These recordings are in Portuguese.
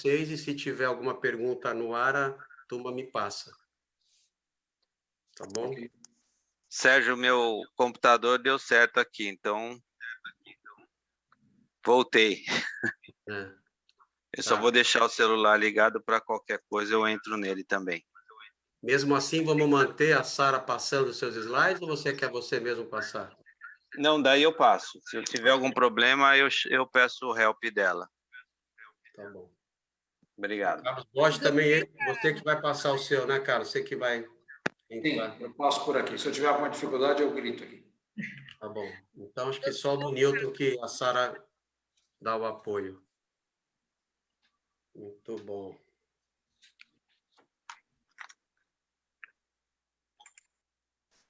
vocês e se tiver alguma pergunta no ar, a turma me passa. Tá bom? Sérgio, meu computador deu certo aqui, então voltei. Eu só vou deixar o celular ligado para qualquer coisa, eu entro nele também. Mesmo assim, vamos manter a Sara passando os seus slides ou você quer você mesmo passar? Não, daí eu passo. Se eu tiver algum problema, eu peço o help dela. Tá bom. Obrigado. Carlos Borges também, você que vai passar o seu, né, Carlos? Você que vai entrar. Sim, eu passo por aqui. Se eu tiver alguma dificuldade, eu grito aqui. Tá bom. Então, acho que só do Newton que a Sara dá o apoio. Muito bom.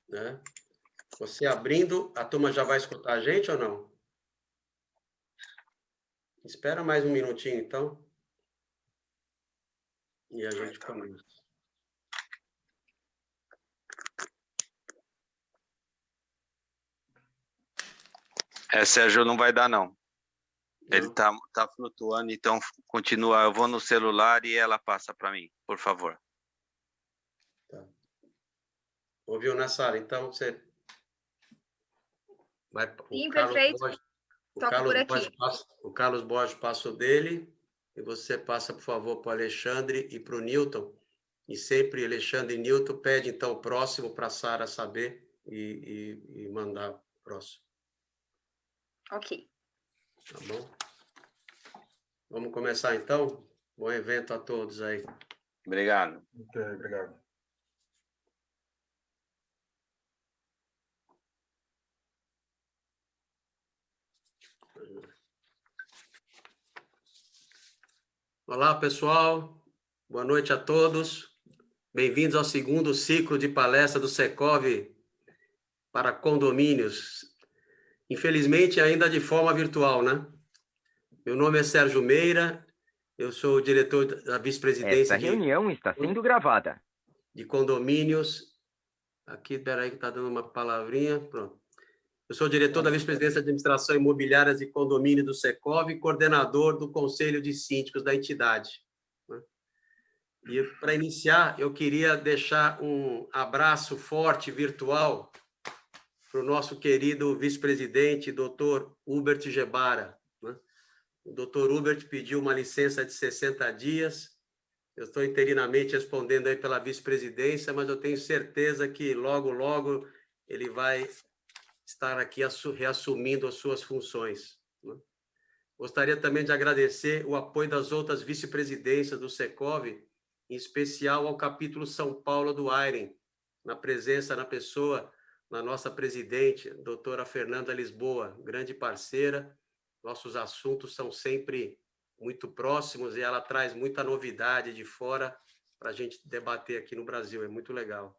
Né? Você abrindo, a turma já vai escutar a gente ou não? Espera mais um minutinho, então. E a gente começa. Sérgio, não vai dar, não. Não? Ele tá flutuando, então continua. Eu vou no celular e ela passa para mim, por favor. Tá. Ouviu, né, Sara? Então, você... Vai, Sim, perfeito. O Carlos Borges passa o dele e você passa, por favor, para o Alexandre e para o Newton. E sempre Alexandre e Newton pede, então, o próximo para a Sara saber e mandar o próximo. Ok. Tá bom? Vamos começar, então? Bom evento a todos aí. Obrigado. Ok, obrigado. Olá, pessoal. Boa noite a todos. Bem-vindos ao segundo ciclo de palestra do Secov para condomínios. Infelizmente, ainda de forma virtual, né? Meu nome é Sérgio Meira, eu sou o diretor da vice-presidência Esta reunião está sendo gravada. De condomínios. Aqui, peraí, que está dando uma palavrinha. Pronto. Eu sou diretor da vice-presidência de administração imobiliárias e condomínio do Secov e coordenador do Conselho de Síndicos da entidade. E, para iniciar, eu queria deixar um abraço forte virtual para o nosso querido vice-presidente, doutor Hubert Gebara. O doutor Hubert pediu uma licença de 60 dias. Eu estou interinamente respondendo aí pela vice-presidência, mas eu tenho certeza que logo, logo ele vai estar aqui reassumindo as suas funções. Gostaria também de agradecer o apoio das outras vice-presidências do Secov, em especial ao capítulo São Paulo do Airen, na pessoa da nossa presidente, doutora Fernanda Lisboa, grande parceira. Nossos assuntos são sempre muito próximos e ela traz muita novidade de fora para a gente debater aqui no Brasil. É muito legal.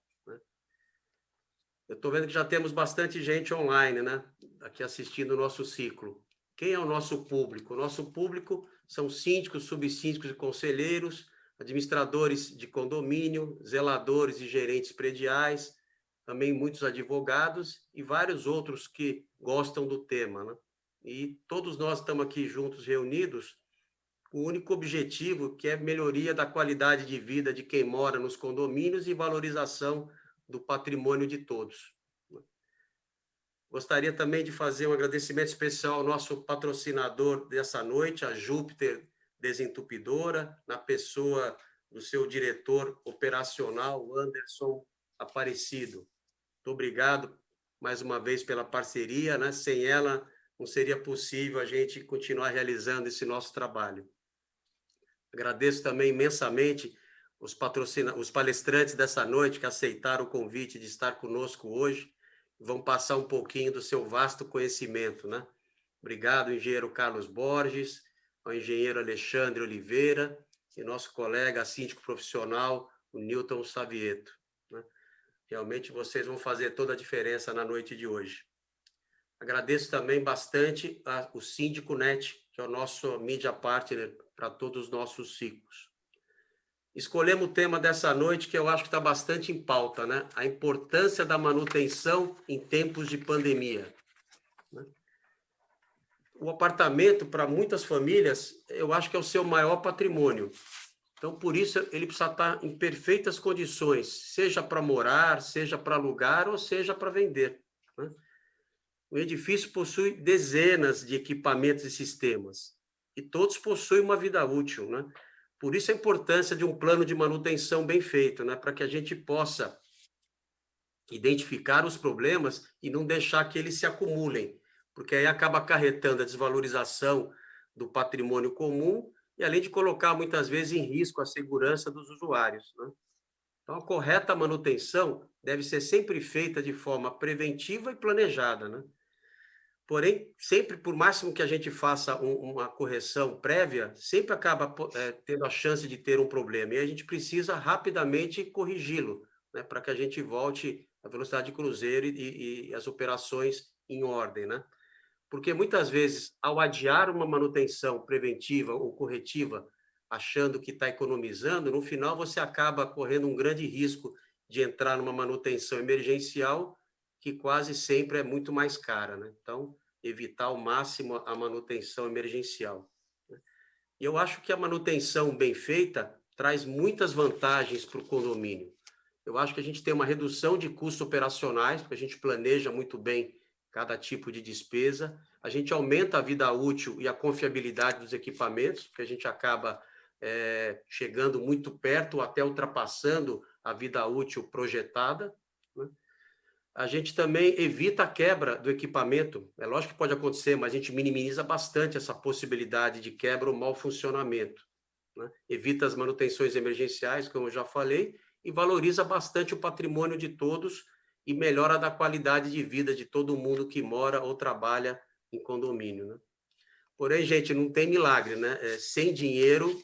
Eu estou vendo que já temos bastante gente online, né? Aqui assistindo o nosso ciclo. Quem é o nosso público? O nosso público são síndicos, subsíndicos e conselheiros, administradores de condomínio, zeladores e gerentes prediais, também muitos advogados e vários outros que gostam do tema, né? E todos nós estamos aqui juntos, reunidos, com o único objetivo que é melhoria da qualidade de vida de quem mora nos condomínios e valorização do patrimônio de todos. Gostaria também de fazer um agradecimento especial ao nosso patrocinador dessa noite, a Júpiter Desentupidora, na pessoa do seu diretor operacional, Anderson Aparecido. Muito obrigado mais uma vez pela parceria, né? Sem ela, não seria possível a gente continuar realizando esse nosso trabalho. Agradeço também imensamente os palestrantes dessa noite que aceitaram o convite de estar conosco hoje. Vão passar um pouquinho do seu vasto conhecimento, né? Obrigado, engenheiro Carlos Borges, ao engenheiro Alexandre Oliveira e nosso colega síndico profissional, o Newton Savieto. Né? Realmente vocês vão fazer toda a diferença na noite de hoje. Agradeço também bastante o Síndico Net, que é o nosso media partner para todos os nossos ciclos. Escolhemos o tema dessa noite, que eu acho que está bastante em pauta, né? A importância da manutenção em tempos de pandemia. o apartamento, para muitas famílias, eu acho que é o seu maior patrimônio. Então, por isso, ele precisa estar em perfeitas condições, seja para morar, seja para alugar ou seja para vender, né? O edifício possui dezenas de equipamentos e sistemas, e todos possuem uma vida útil, né? Por isso a importância de um plano de manutenção bem feito, né? Para que a gente possa identificar os problemas e não deixar que eles se acumulem, porque aí acaba acarretando a desvalorização do patrimônio comum e além de colocar muitas vezes em risco a segurança dos usuários, né? Então, a correta manutenção deve ser sempre feita de forma preventiva e planejada, né? Porém, sempre, por máximo que a gente faça uma correção prévia, sempre acaba tendo a chance de ter um problema. E a gente precisa rapidamente corrigi-lo, né, para que a gente volte à velocidade de cruzeiro e as operações em ordem, né? Porque muitas vezes, ao adiar uma manutenção preventiva ou corretiva, achando que está economizando, no final você acaba correndo um grande risco de entrar numa manutenção emergencial, que quase sempre é muito mais cara, né? Então, evitar ao máximo a manutenção emergencial. E eu acho que a manutenção bem feita traz muitas vantagens para o condomínio. Eu acho que a gente tem uma redução de custos operacionais, porque a gente planeja muito bem cada tipo de despesa. A gente aumenta a vida útil e a confiabilidade dos equipamentos, porque a gente acaba chegando muito perto, até ultrapassando a vida útil projetada, né? A gente também evita a quebra do equipamento. É lógico que pode acontecer, mas a gente minimiza bastante essa possibilidade de quebra ou mau funcionamento, né? Evita as manutenções emergenciais, como eu já falei, e valoriza bastante o patrimônio de todos e melhora a qualidade de vida de todo mundo que mora ou trabalha em condomínio, né? Porém, gente, não tem milagre, né? Sem dinheiro,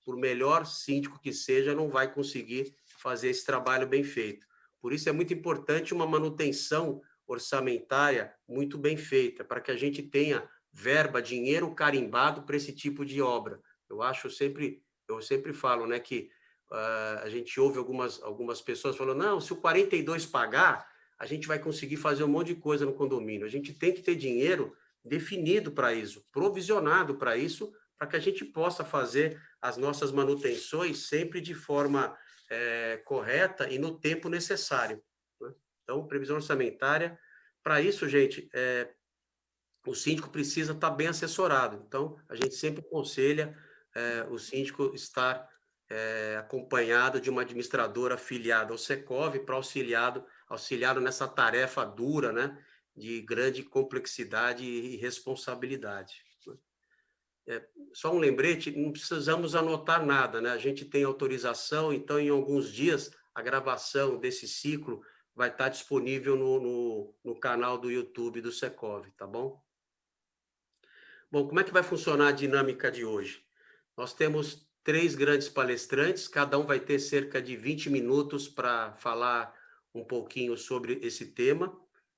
por melhor síndico que seja, não vai conseguir fazer esse trabalho bem feito. Por isso é muito importante uma manutenção orçamentária muito bem feita, para que a gente tenha verba, dinheiro carimbado para esse tipo de obra. Eu sempre falo, né, que a gente ouve algumas pessoas falando, não, se o 42 pagar, a gente vai conseguir fazer um monte de coisa no condomínio. A gente tem que ter dinheiro definido para isso, provisionado para isso, para que a gente possa fazer as nossas manutenções sempre de forma correta e no tempo necessário, né? Então, previsão orçamentária, para isso, gente, o síndico precisa estar bem assessorado. Então, a gente sempre aconselha o síndico estar acompanhado de uma administradora afiliada ao Secov para auxiliado nessa tarefa dura, né, de grande complexidade e responsabilidade. Só um lembrete, não precisamos anotar nada, né? A gente tem autorização, então, em alguns dias, a gravação desse ciclo vai estar disponível no canal do YouTube do Secov, tá bom? Bom, como é que vai funcionar a dinâmica de hoje? Nós temos 3 grandes palestrantes, cada um vai ter cerca de 20 minutos para falar um pouquinho sobre esse tema,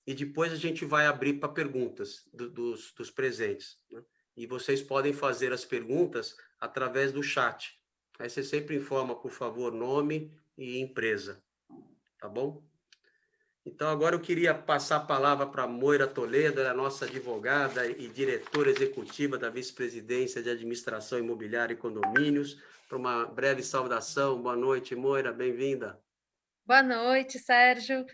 e depois a gente vai abrir para perguntas dos presentes, né? E vocês podem fazer as perguntas através do chat. Aí você sempre informa, por favor, nome e empresa, tá bom? Então, agora eu queria passar a palavra para a Moira Toledo, a nossa advogada e diretora executiva da Vice-Presidência de Administração Imobiliária e Condomínios, para uma breve saudação. Boa noite, Moira, bem-vinda. Boa noite, Sérgio.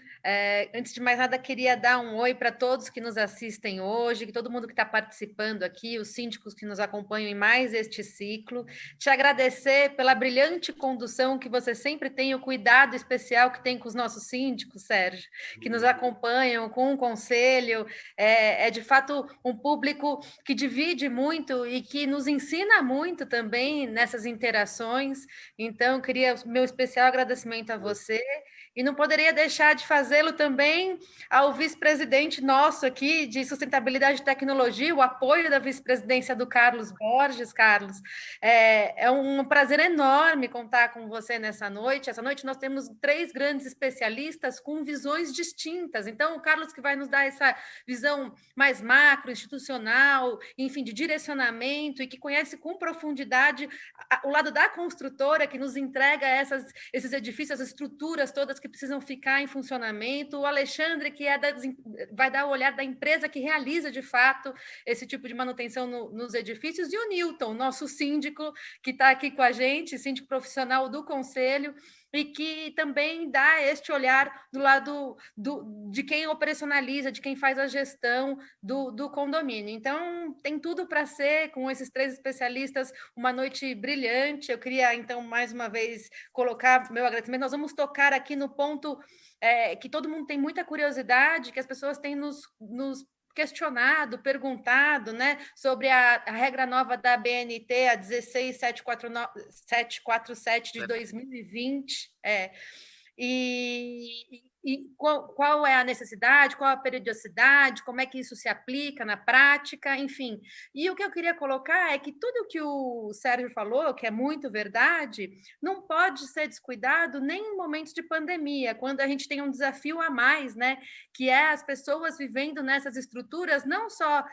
Antes de mais nada, queria dar um oi para todos que nos assistem hoje, todo mundo que está participando aqui, os síndicos que nos acompanham em mais este ciclo. Te agradecer pela brilhante condução que você sempre tem, o cuidado especial que tem com os nossos síndicos, Sérgio, que nos acompanham com o conselho. É de fato um público que divide muito e que nos ensina muito também nessas interações. Então, queria meu especial agradecimento a você. E não poderia deixar de fazê-lo também ao vice-presidente nosso aqui de Sustentabilidade e Tecnologia, o apoio da vice-presidência do Carlos Borges. Carlos, é um prazer enorme contar com você nessa noite. Essa noite nós temos 3 grandes especialistas com visões distintas. Então, o Carlos que vai nos dar essa visão mais macro, institucional, enfim, de direcionamento e que conhece com profundidade o lado da construtora que nos entrega esses edifícios, as estruturas todas que precisam ficar em funcionamento, o Alexandre, que vai dar o olhar da empresa que realiza, de fato, esse tipo de manutenção nos edifícios, e o Newton, nosso síndico, que está aqui com a gente, síndico profissional do Conselho, e que também dá este olhar do lado de quem operacionaliza, de quem faz a gestão do condomínio. Então, tem tudo para ser, com esses 3 especialistas, uma noite brilhante. Eu queria, então, mais uma vez, colocar meu agradecimento. Nós vamos tocar aqui no ponto que todo mundo tem muita curiosidade, que as pessoas têm nos questionado, perguntado, né, sobre a regra nova da BNT, a 16747 de 2020, e qual é a necessidade, qual a periodicidade, como é que isso se aplica na prática, enfim. E o que eu queria colocar é que tudo que o Sérgio falou, que é muito verdade, não pode ser descuidado nem em momentos de pandemia, quando a gente tem um desafio a mais, né? Que é as pessoas vivendo nessas estruturas, não só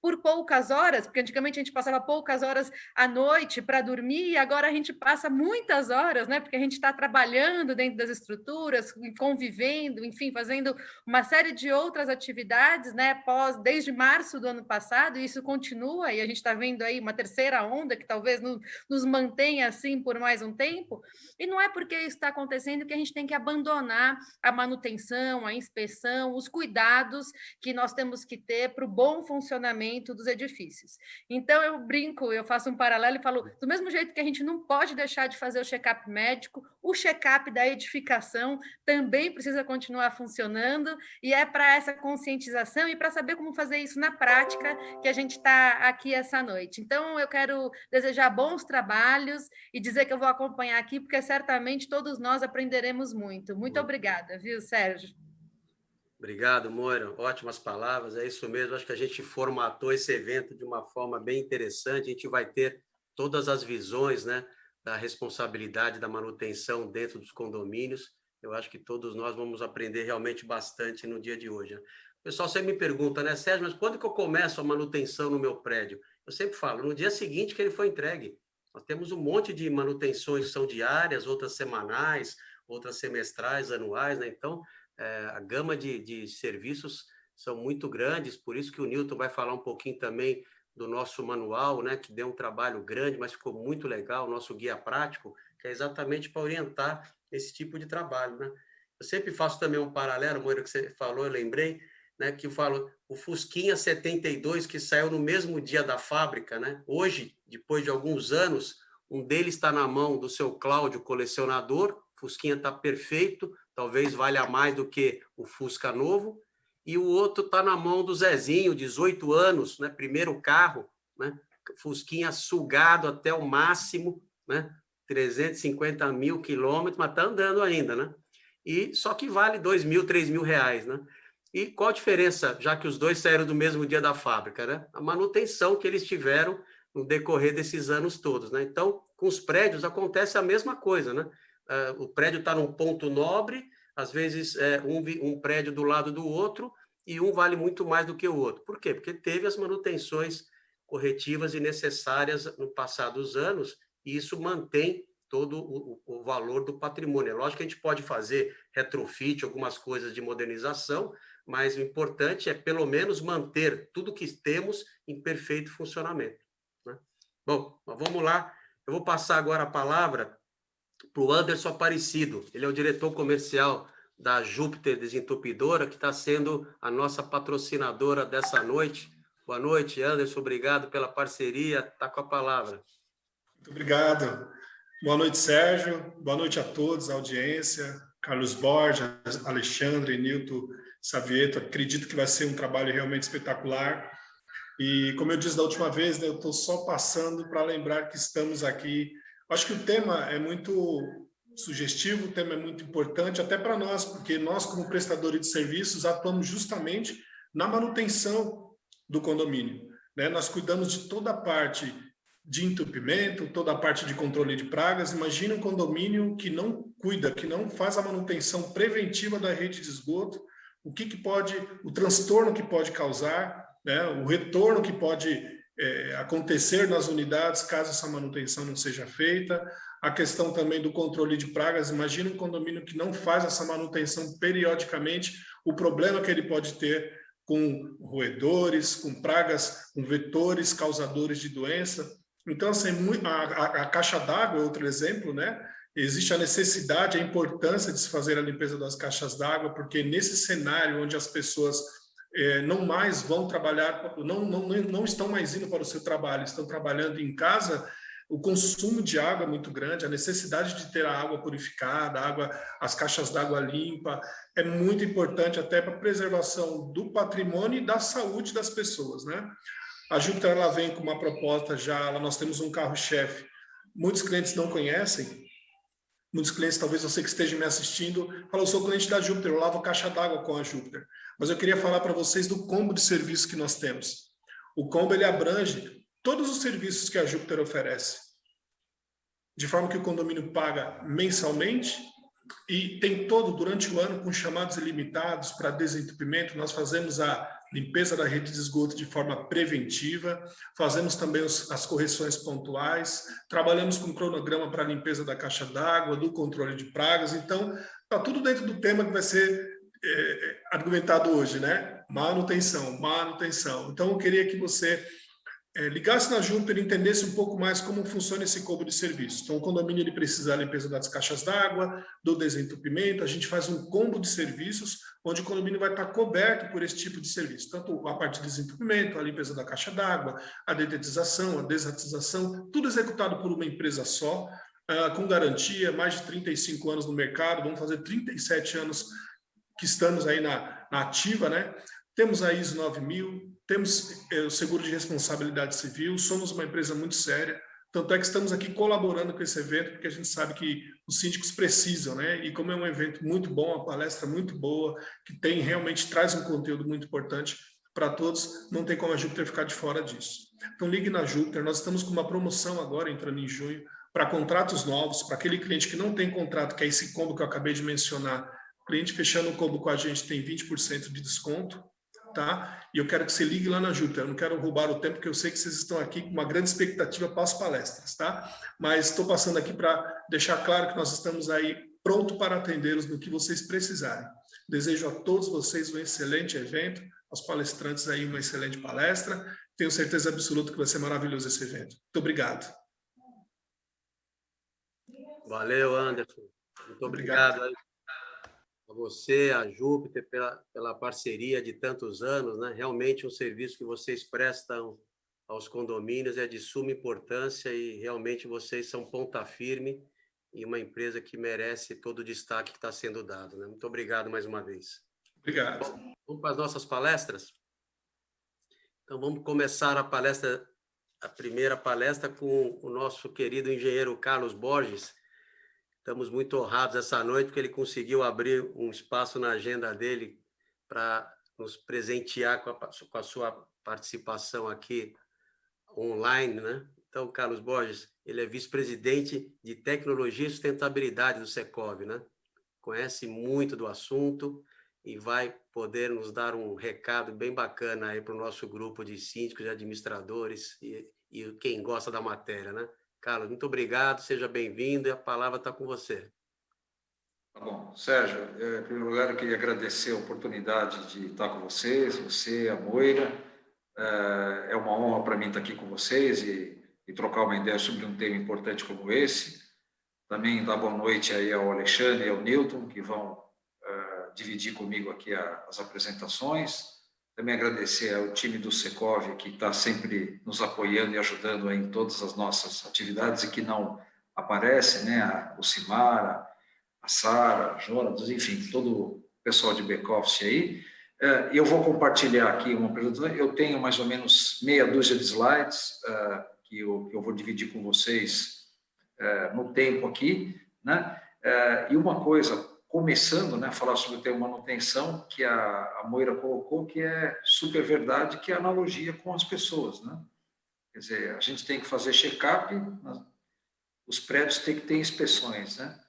por poucas horas, porque antigamente a gente passava poucas horas à noite para dormir, e agora a gente passa muitas horas, né? Porque a gente está trabalhando dentro das estruturas, convivendo, enfim, fazendo uma série de outras atividades, né? Desde março do ano passado, e isso continua, e a gente está vendo aí uma terceira onda que talvez nos mantenha assim por mais um tempo, e não é porque isso está acontecendo que a gente tem que abandonar a manutenção, a inspeção, os cuidados que nós temos que ter para o bom funcionamento dos edifícios. Então, eu brinco, eu faço um paralelo e falo, do mesmo jeito que a gente não pode deixar de fazer o check-up médico, o check-up da edificação também precisa continuar funcionando, e é para essa conscientização e para saber como fazer isso na prática que a gente está aqui essa noite. Então, eu quero desejar bons trabalhos e dizer que eu vou acompanhar aqui, porque certamente todos nós aprenderemos muito. Muito obrigada, viu, Sérgio? Obrigado, Moira. Ótimas palavras. É isso mesmo. Acho que a gente formatou esse evento de uma forma bem interessante. A gente vai ter todas as visões, né, da responsabilidade da manutenção dentro dos condomínios. Eu acho que todos nós vamos aprender realmente bastante no dia de hoje, né? Pessoal sempre me pergunta, né, Sérgio, mas quando que eu começo a manutenção no meu prédio? Eu sempre falo, no dia seguinte que ele foi entregue. Nós temos um monte de manutenções que são diárias, outras semanais, outras semestrais, anuais, né? Então, a gama de serviços são muito grandes, por isso que o Newton vai falar um pouquinho também do nosso manual, né, que deu um trabalho grande, mas ficou muito legal, o nosso guia prático, que é exatamente para orientar esse tipo de trabalho, né? Eu sempre faço também um paralelo, Moira, que você falou, eu lembrei, né, que eu falo, o Fusquinha 72, que saiu no mesmo dia da fábrica, né? Hoje, depois de alguns anos, um deles está na mão do seu Cláudio, colecionador, o Fusquinha está perfeito, talvez valha mais do que o Fusca novo, e o outro está na mão do Zezinho, 18 anos, né? Primeiro carro, né? Fusquinha sugado até o máximo, né? 350 mil quilômetros, mas está andando ainda, né? E só que vale 2 mil, 3 mil reais, né? E qual a diferença, já que os dois saíram do mesmo dia da fábrica, né? A manutenção que eles tiveram no decorrer desses anos todos, né? Então, com os prédios acontece a mesma coisa, né? O prédio está num ponto nobre, às vezes um prédio do lado do outro, e um vale muito mais do que o outro. Por quê? Porque teve as manutenções corretivas e necessárias no passar dos anos, e isso mantém todo o valor do patrimônio. É lógico que a gente pode fazer retrofit, algumas coisas de modernização, mas o importante é, pelo menos, manter tudo que temos em perfeito funcionamento, né? Bom, vamos lá. Eu vou passar agora a palavra para o Anderson Aparecido. Ele é o diretor comercial da Júpiter Desentupidora, que está sendo a nossa patrocinadora dessa noite. Boa noite, Anderson. Obrigado pela parceria. Está com a palavra. Muito obrigado. Boa noite, Sérgio. Boa noite a todos, a audiência. Carlos Borges, Alexandre, Nilton Savieto. Acredito que vai ser um trabalho realmente espetacular. E, como eu disse da última vez, né, eu estou só passando para lembrar que estamos aqui. Acho que o tema é muito sugestivo, o tema é muito importante, até para nós, porque nós, como prestadores de serviços, atuamos justamente na manutenção do condomínio, né? Nós cuidamos de toda a parte de entupimento, toda a parte de controle de pragas. Imagina um condomínio que não cuida, que não faz a manutenção preventiva da rede de esgoto, o transtorno que pode causar, né? O retorno que pode acontecer nas unidades caso essa manutenção não seja feita, A questão também do controle de pragas. Imagina um condomínio que não faz essa manutenção periodicamente, o problema que ele pode ter com roedores, com pragas, com vetores causadores de doença. Então, assim, a caixa d'água é outro exemplo, né? Existe a necessidade, a importância de se fazer a limpeza das caixas d'água, porque nesse cenário onde as pessoas não mais vão trabalhar, não estão mais indo para o seu trabalho, estão trabalhando em casa, o consumo de água é muito grande, a necessidade de ter a água purificada, as caixas d'água limpa, é muito importante até para a preservação do patrimônio e da saúde das pessoas, né? A Júpiter, ela vem com uma proposta já, nós temos um carro-chefe, muitos clientes não conhecem, muitos clientes, talvez você que esteja me assistindo, fala, eu sou cliente da Júpiter, eu lavo caixa d'água com a Júpiter, mas eu queria falar para vocês do combo de serviços que nós temos. O combo, ele abrange todos os serviços que a Júpiter oferece, de forma que o condomínio paga mensalmente e tem todo, durante o ano, com chamados ilimitados para desentupimento. Nós fazemos a limpeza da rede de esgoto de forma preventiva, fazemos também as correções pontuais, trabalhamos com cronograma para a limpeza da caixa d'água, do controle de pragas. Então, está tudo dentro do tema que vai ser argumentado hoje, né? Manutenção. Então, eu queria que você ligasse na Júpiter e entendesse um pouco mais como funciona esse combo de serviços. Então, o condomínio ele precisa da limpeza das caixas d'água, do desentupimento, a gente faz um combo de serviços, onde o condomínio vai estar coberto por esse tipo de serviço, tanto a parte de desentupimento, a limpeza da caixa d'água, a dedetização, a desratização, tudo executado por uma empresa só, com garantia, mais de 35 anos no mercado, vamos fazer 37 anos que estamos aí na ativa, né? Temos a ISO 9000, temos o seguro de responsabilidade civil, somos uma empresa muito séria, tanto é que estamos aqui colaborando com esse evento, porque a gente sabe que os síndicos precisam, né? E como é um evento muito bom, uma palestra muito boa, que realmente traz um conteúdo muito importante para todos, não tem como a Júpiter ficar de fora disso. Então ligue na Júpiter, nós estamos com uma promoção agora, entrando em junho, para contratos novos, para aquele cliente que não tem contrato, que é esse combo que eu acabei de mencionar, o cliente fechando o combo com a gente tem 20% de desconto, tá? E eu quero que você ligue lá na Júpiter, eu não quero roubar o tempo, porque eu sei que vocês estão aqui com uma grande expectativa para as palestras, tá? Mas estou passando aqui para deixar claro que nós estamos aí pronto para atendê-los no que vocês precisarem. Desejo a todos vocês um excelente evento, aos palestrantes aí uma excelente palestra, tenho certeza absoluta que vai ser maravilhoso esse evento. Muito obrigado. Valeu, Anderson. Muito obrigado a você, a Júpiter, pela parceria de tantos anos, né? Realmente um serviço que vocês prestam aos condomínios é de suma importância e realmente vocês são ponta firme e uma empresa que merece todo o destaque que está sendo dado, né? Muito obrigado mais uma vez. Obrigado. Bom, vamos para as nossas palestras? Então, vamos começar a primeira palestra com o nosso querido engenheiro Carlos Borges. Estamos muito honrados essa noite, porque ele conseguiu abrir um espaço na agenda dele para nos presentear com a sua participação aqui online, né? Então, Carlos Borges, ele é vice-presidente de Tecnologia e Sustentabilidade do Secov, né? Conhece muito do assunto e vai poder nos dar um recado bem bacana aí para o nosso grupo de síndicos e administradores e quem gosta da matéria, né? Carlos, muito obrigado, seja bem-vindo e a palavra está com você. Tá bom. Sérgio, em primeiro lugar, eu queria agradecer a oportunidade de estar com vocês, você, a Moira. É uma honra para mim estar aqui com vocês e trocar uma ideia sobre um tema importante como esse. Também dar boa noite aí ao Alexandre e ao Newton, que vão dividir comigo aqui as apresentações. Também agradecer ao time do Secov, que está sempre nos apoiando e ajudando em todas as nossas atividades e que não aparece, né? O Simara, a Sara, Jonas, enfim, todo o pessoal de back-office aí. Eu vou compartilhar aqui uma apresentação. Eu tenho mais ou menos meia dúzia de slides que eu vou dividir com vocês no tempo aqui, né? E uma coisa, começando, né, a falar sobre o tema manutenção, que a Moira colocou, que é super verdade, que é a analogia com as pessoas, né? Quer dizer, a gente tem que fazer check-up, os prédios têm que ter inspeções, né?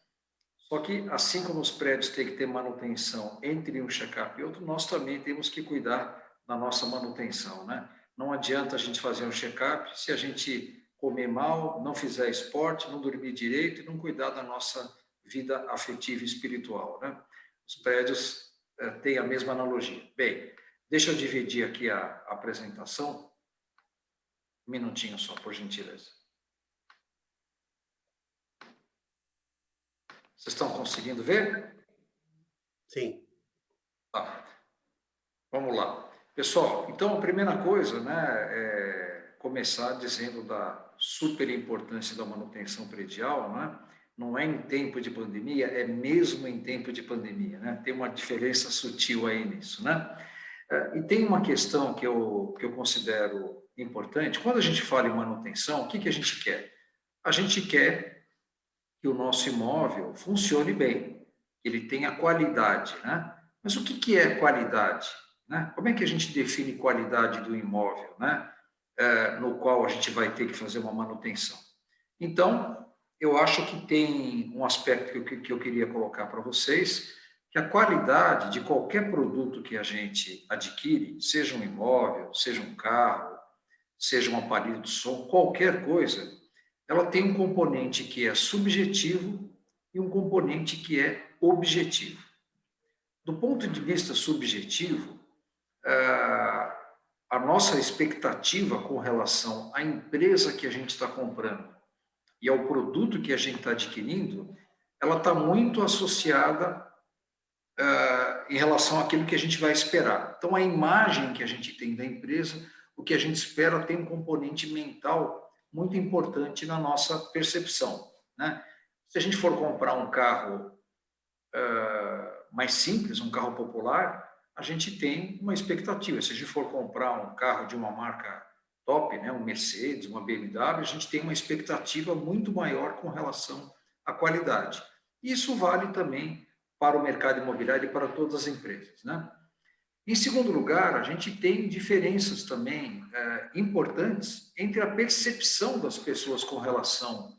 Só que, assim como os prédios têm que ter manutenção entre um check-up e outro, nós também temos que cuidar da nossa manutenção, né? Não adianta a gente fazer um check-up se a gente comer mal, não fizer esporte, não dormir direito e não cuidar da nossa vida afetiva e espiritual, né? Os prédios têm a mesma analogia. Bem, deixa eu dividir aqui a apresentação. Um minutinho só, por gentileza. Vocês estão conseguindo ver? Sim. Tá. Vamos lá. Pessoal, então a primeira coisa, né, é começar dizendo da super importância da manutenção predial, né? Não é em tempo de pandemia, é mesmo em tempo de pandemia, né? Tem uma diferença sutil aí nisso, né? E tem uma questão que eu considero importante. Quando a gente fala em manutenção, o que a gente quer? A gente quer que o nosso imóvel funcione bem, que ele tenha qualidade, né? Mas o que é qualidade? Né? Como é que a gente define qualidade do imóvel, né? No qual a gente vai ter que fazer uma manutenção? Então, eu acho que tem um aspecto que eu queria colocar para vocês, que a qualidade de qualquer produto que a gente adquire, seja um imóvel, seja um carro, seja um aparelho de som, qualquer coisa, ela tem um componente que é subjetivo e um componente que é objetivo. Do ponto de vista subjetivo, a nossa expectativa com relação à empresa que a gente está comprando e ao produto que a gente está adquirindo, ela está muito associada em relação àquilo que a gente vai esperar. Então, a imagem que a gente tem da empresa, o que a gente espera, tem um componente mental muito importante na nossa percepção, né? Se a gente for comprar um carro mais simples, um carro popular, a gente tem uma expectativa. Se a gente for comprar um carro de uma marca top, né, um Mercedes, uma BMW, a gente tem uma expectativa muito maior com relação à qualidade. Isso vale também para o mercado imobiliário e para todas as empresas, né? Em segundo lugar, a gente tem diferenças também importantes entre a percepção das pessoas com relação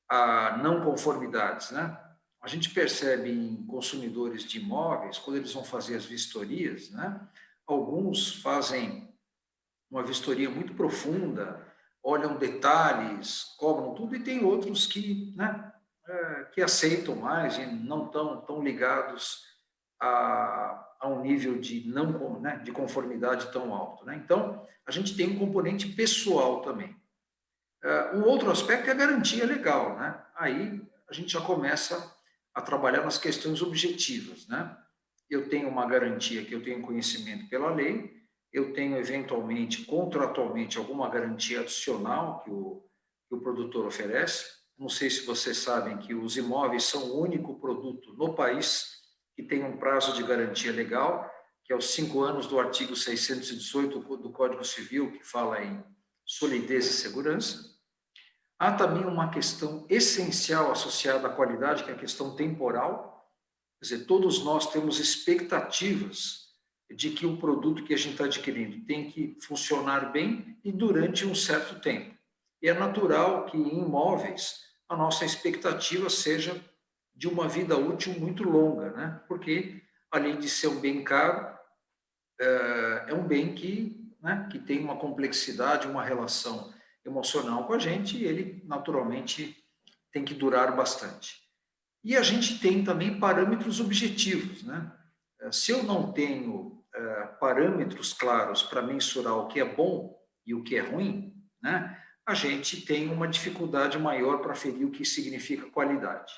a não conformidades, né? A gente percebe em consumidores de imóveis, quando eles vão fazer as vistorias, né? Alguns fazem uma vistoria muito profunda, olham detalhes, cobram tudo, e tem outros que, né, que aceitam mais e não tão ligados a um nível de não, né, de conformidade tão alto, né? Então, a gente tem um componente pessoal também. Um outro aspecto é a garantia legal, né? Aí a gente já começa a trabalhar nas questões objetivas, né? Eu tenho uma garantia que eu tenho conhecimento pela lei, eu tenho eventualmente, contratualmente, alguma garantia adicional que o produtor oferece. Não sei se vocês sabem que os imóveis são o único produto no país que tem um prazo de garantia legal, que é os 5 anos do artigo 618 do Código Civil, que fala em solidez e segurança. Há também uma questão essencial associada à qualidade, que é a questão temporal. Quer dizer, todos nós temos expectativas de que o produto que a gente está adquirindo tem que funcionar bem e durante um certo tempo. E é natural que em imóveis a nossa expectativa seja de uma vida útil muito longa, né? Porque, além de ser um bem caro, é um bem que, né, que tem uma complexidade, uma relação emocional com a gente, e ele, naturalmente, tem que durar bastante. E a gente tem também parâmetros objetivos, né? Se eu não tenho parâmetros claros para mensurar o que é bom e o que é ruim, né, a gente tem uma dificuldade maior para aferir o que significa qualidade.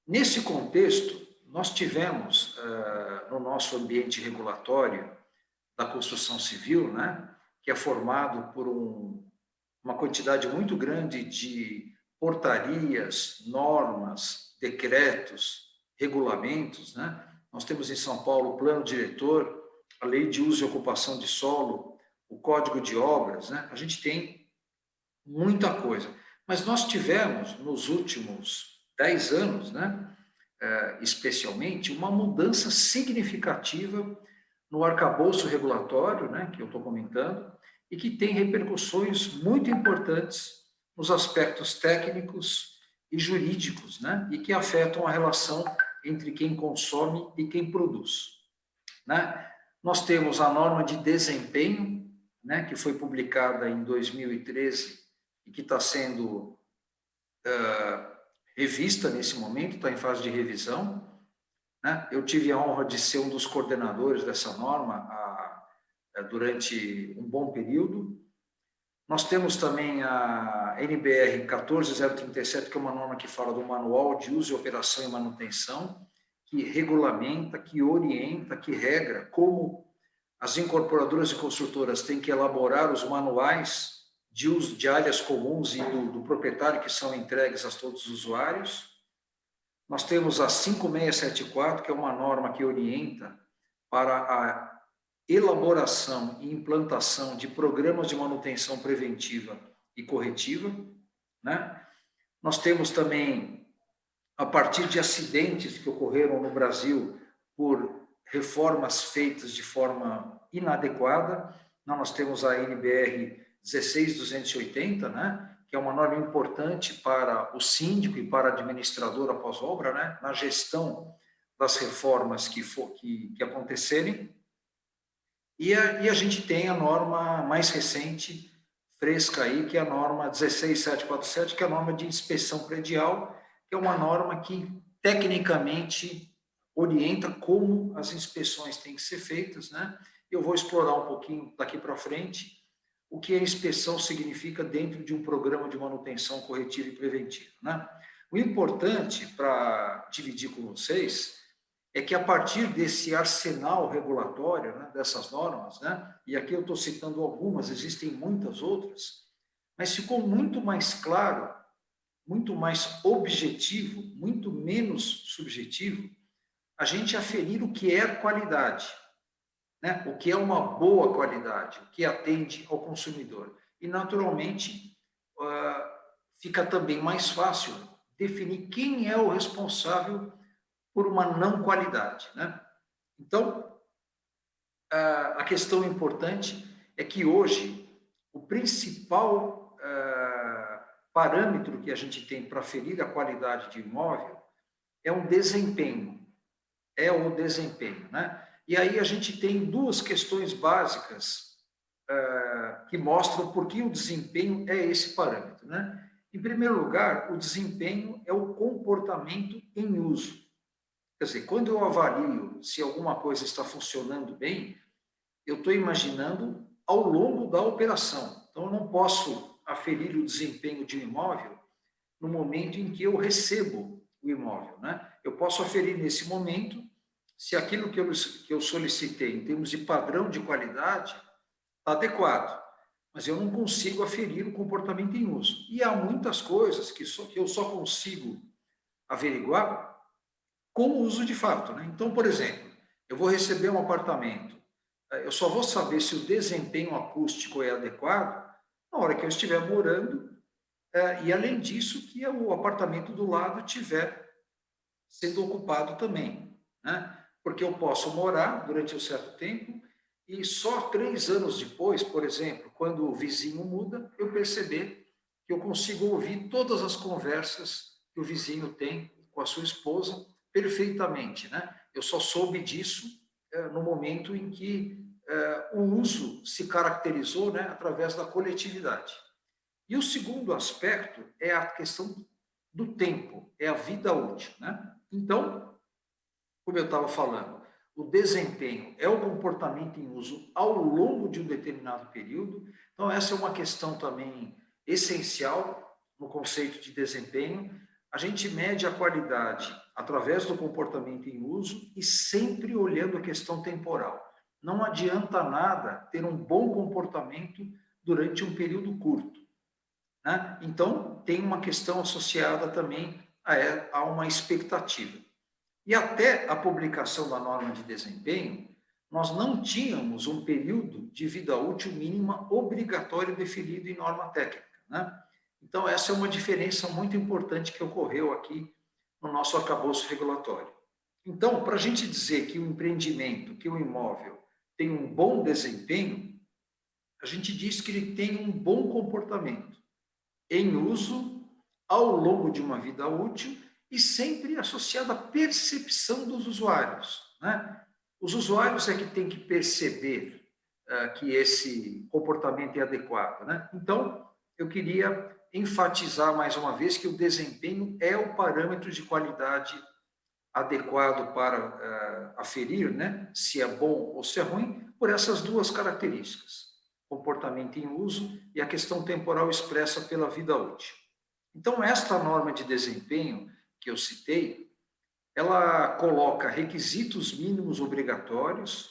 Nesse contexto, nós tivemos, no nosso ambiente regulatório da construção civil, né, que é formado por uma quantidade muito grande de portarias, normas, decretos, regulamentos, né? Nós temos em São Paulo o plano diretor, a lei de uso e ocupação de solo, o código de obras, né? A gente tem muita coisa. Mas nós tivemos, nos últimos 10 anos, né, especialmente, uma mudança significativa no arcabouço regulatório, né, que eu estou comentando, e que tem repercussões muito importantes nos aspectos técnicos e jurídicos, né, e que afetam a relação entre quem consome e quem produz, né? Nós temos a norma de desempenho, né, que foi publicada em 2013 e que está sendo revista nesse momento, está em fase de revisão, né? Eu tive a honra de ser um dos coordenadores dessa norma durante um bom período. Nós temos também a NBR 14037, que é uma norma que fala do manual de uso, operação e manutenção, que regulamenta, que orienta, que regra como as incorporadoras e construtoras têm que elaborar os manuais de uso de áreas comuns e do proprietário que são entregues a todos os usuários. Nós temos a 5674, que é uma norma que orienta para a elaboração e implantação de programas de manutenção preventiva e corretiva, né? Nós temos também, a partir de acidentes que ocorreram no Brasil por reformas feitas de forma inadequada, nós temos a NBR 16280, né? Que é uma norma importante para o síndico e para a administradora pós-obra, né? Na gestão das reformas que acontecerem. E a gente tem a norma mais recente, fresca aí, que é a norma 16747, que é a norma de inspeção predial, que é uma norma que, tecnicamente, orienta como as inspeções têm que ser feitas, né? Eu vou explorar um pouquinho daqui para frente o que a inspeção significa dentro de um programa de manutenção corretiva e preventiva, né? O importante, para dividir com vocês, é que a partir desse arsenal regulatório, né, dessas normas, né, e aqui eu estou citando algumas, existem muitas outras, mas ficou muito mais claro, muito mais objetivo, muito menos subjetivo, a gente aferir o que é qualidade, né, o que é uma boa qualidade, o que atende ao consumidor. E, naturalmente, fica também mais fácil definir quem é o responsável por uma não qualidade, né? Então, a questão importante é que hoje o principal parâmetro que a gente tem para aferir a qualidade de imóvel é o desempenho, né? E aí a gente tem duas questões básicas que mostram por que o desempenho é esse parâmetro, né? Em primeiro lugar, o desempenho é o comportamento em uso. Quer dizer, quando eu avalio se alguma coisa está funcionando bem, eu estou imaginando ao longo da operação. Então, eu não posso aferir o desempenho de um imóvel no momento em que eu recebo o imóvel, né? Eu posso aferir nesse momento se aquilo que eu solicitei em termos de padrão de qualidade está adequado, mas eu não consigo aferir o comportamento em uso. E há muitas coisas que eu só consigo averiguar com o uso de fato, né? Então, por exemplo, eu vou receber um apartamento, eu só vou saber se o desempenho acústico é adequado na hora que eu estiver morando, e além disso, que o apartamento do lado estiver sendo ocupado também, né? Porque eu posso morar durante um certo tempo e só 3 anos depois, por exemplo, quando o vizinho muda, eu perceber que eu consigo ouvir todas as conversas que o vizinho tem com a sua esposa perfeitamente, né? Eu só soube disso no momento em que o uso se caracterizou, né, através da coletividade. E o segundo aspecto é a questão do tempo, é a vida útil, né? Então, como eu estava falando, o desempenho é o comportamento em uso ao longo de um determinado período. Então, essa é uma questão também essencial no conceito de desempenho. A gente mede a qualidade através do comportamento em uso e sempre olhando a questão temporal. Não adianta nada ter um bom comportamento durante um período curto, né? Então, tem uma questão associada também a uma expectativa. E até a publicação da norma de desempenho, nós não tínhamos um período de vida útil mínima obrigatório definido em norma técnica, né? Então, essa é uma diferença muito importante que ocorreu aqui no nosso arcabouço regulatório. Então, para a gente dizer que o empreendimento, que o imóvel tem um bom desempenho, a gente diz que ele tem um bom comportamento em uso ao longo de uma vida útil e sempre associado à percepção dos usuários, né? Os usuários é que têm que perceber que esse comportamento é adequado, né? Então, eu queria enfatizar mais uma vez que o desempenho é o parâmetro de qualidade adequado para aferir, né, se é bom ou se é ruim, por essas duas características, comportamento em uso e a questão temporal expressa pela vida útil. Então, esta norma de desempenho que eu citei, ela coloca requisitos mínimos obrigatórios,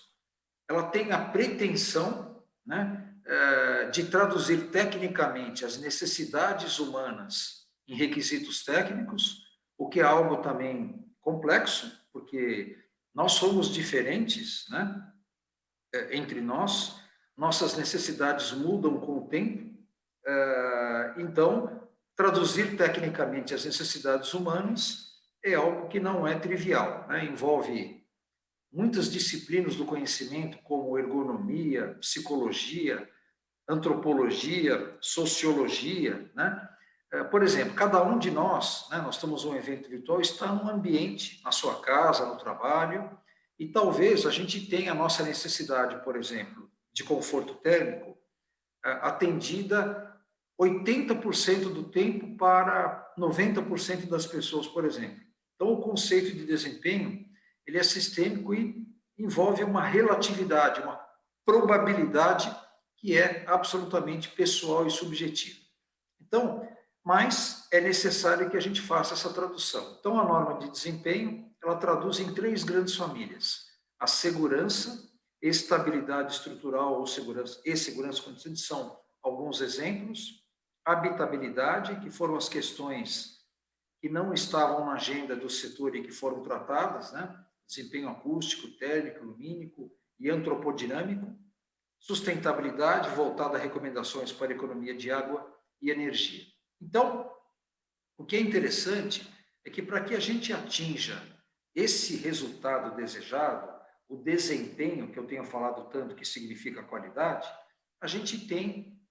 ela tem a pretensão, né, de traduzir tecnicamente as necessidades humanas em requisitos técnicos, o que é algo também complexo, porque nós somos diferentes, né, entre nós, nossas necessidades mudam com o tempo, então, traduzir tecnicamente as necessidades humanas é algo que não é trivial, né? Envolve muitas disciplinas do conhecimento, como ergonomia, psicologia, antropologia, sociologia, né? Por exemplo, cada um de nós, né, nós estamos num evento virtual, está num ambiente, na sua casa, no trabalho, e talvez a gente tenha a nossa necessidade, por exemplo, de conforto térmico, atendida 80% do tempo para 90% das pessoas, por exemplo. Então, o conceito de desempenho, ele é sistêmico e envolve uma relatividade, uma probabilidade que é absolutamente pessoal e subjetiva. Então, mas é necessário que a gente faça essa tradução. Então, a norma de desempenho, ela traduz em 3 grandes famílias: a segurança, estabilidade estrutural ou segurança e segurança contínua, são alguns exemplos, habitabilidade, que foram as questões que não estavam na agenda do setor e que foram tratadas, né? Desempenho acústico, térmico, lumínico e antropodinâmico, sustentabilidade, voltada a recomendações para a economia de água e energia. Então, o que é interessante é que para que a gente atinja esse resultado desejado, o desempenho, que eu tenho falado tanto que significa qualidade, a gente tem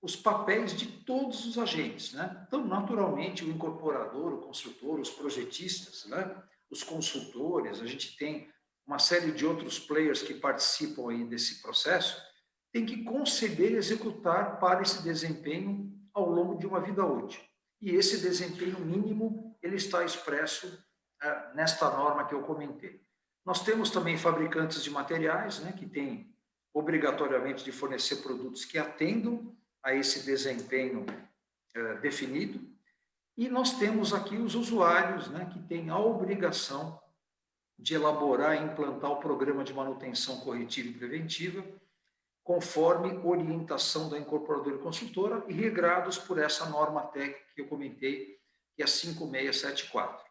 os papéis de todos os agentes, né? Então, naturalmente, o incorporador, o construtor, os projetistas, né? Os consultores, a gente tem uma série de outros players que participam aí desse processo, tem que conceber e executar para esse desempenho ao longo de uma vida útil. E esse desempenho mínimo, ele está expresso nesta norma que eu comentei. Nós temos também fabricantes de materiais, né, que têm obrigatoriamente de fornecer produtos que atendam a esse desempenho definido. E nós temos aqui os usuários, né, que têm a obrigação de elaborar e implantar o programa de manutenção corretiva e preventiva, conforme orientação da incorporadora e consultora e regrados por essa norma técnica que eu comentei, que é a 5674.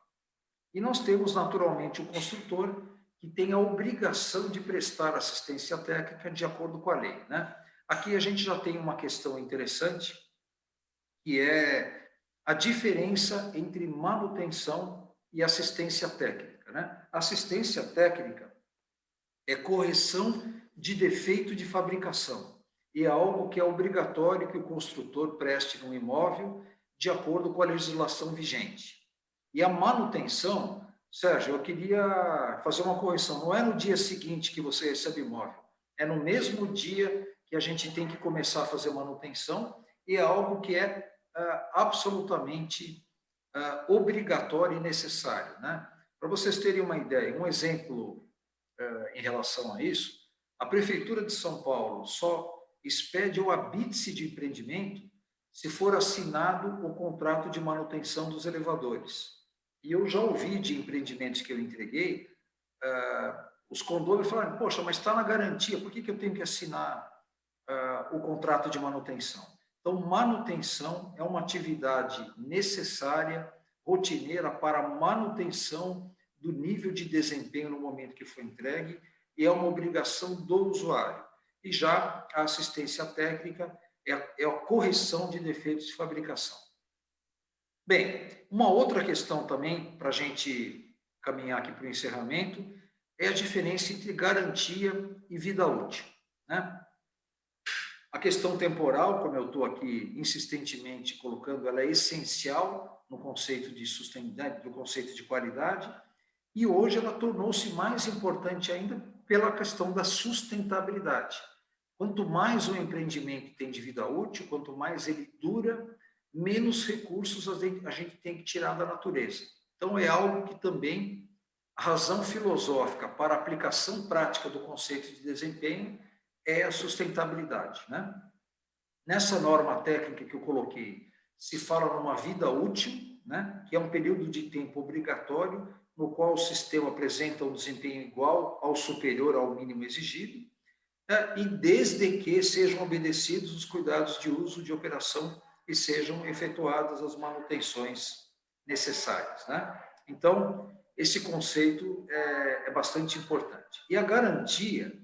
E nós temos, naturalmente, o construtor, que tem a obrigação de prestar assistência técnica de acordo com a lei, né? Aqui a gente já tem uma questão interessante, que é a diferença entre manutenção e assistência técnica, né? Assistência técnica é correção de defeito de fabricação e é algo que é obrigatório que o construtor preste no imóvel de acordo com a legislação vigente. E a manutenção, Sérgio, eu queria fazer uma correção, não é no dia seguinte que você recebe o imóvel, é no mesmo dia que a gente tem que começar a fazer manutenção e é algo que é absolutamente obrigatório e necessário, né? Para vocês terem uma ideia, um exemplo em relação a isso, a Prefeitura de São Paulo só expede o habite-se de empreendimento se for assinado o contrato de manutenção dos elevadores. E eu já ouvi de empreendimentos que eu entreguei, os condôminos falaram, poxa, mas está na garantia, por que eu tenho que assinar o contrato de manutenção? Então, manutenção é uma atividade necessária, rotineira, para a manutenção do nível de desempenho no momento que foi entregue e é uma obrigação do usuário. E já a assistência técnica é a correção de defeitos de fabricação. Bem, uma outra questão também, para a gente caminhar aqui para o encerramento, é a diferença entre garantia e vida útil, né? A questão temporal, como eu estou aqui insistentemente colocando, ela é essencial no conceito de sustentabilidade, no conceito de qualidade, e hoje ela tornou-se mais importante ainda pela questão da sustentabilidade. Quanto mais o empreendimento tem de vida útil, quanto mais ele dura, menos recursos a gente tem que tirar da natureza. Então, é algo que também a razão filosófica para a aplicação prática do conceito de desempenho é a sustentabilidade, né? Nessa norma técnica que eu coloquei, se fala numa vida útil, né? Que é um período de tempo obrigatório no qual o sistema apresenta um desempenho igual ao superior ao mínimo exigido, né? E desde que sejam obedecidos os cuidados de uso de operação e sejam efetuadas as manutenções necessárias, né? Então, esse conceito é bastante importante. E a garantia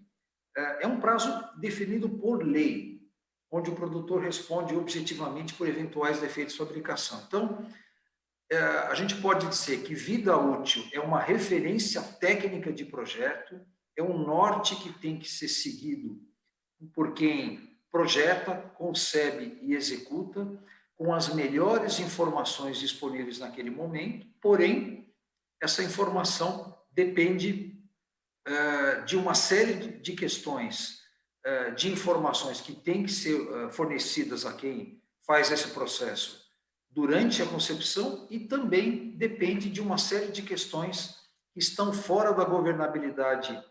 é um prazo definido por lei, onde o produtor responde objetivamente por eventuais defeitos de fabricação. Então, a gente pode dizer que vida útil é uma referência técnica de projeto, é um norte que tem que ser seguido por quem projeta, concebe e executa, com as melhores informações disponíveis naquele momento, porém, essa informação depende de uma série de questões, de informações que têm que ser fornecidas a quem faz esse processo durante a concepção e também depende de uma série de questões que estão fora da governabilidade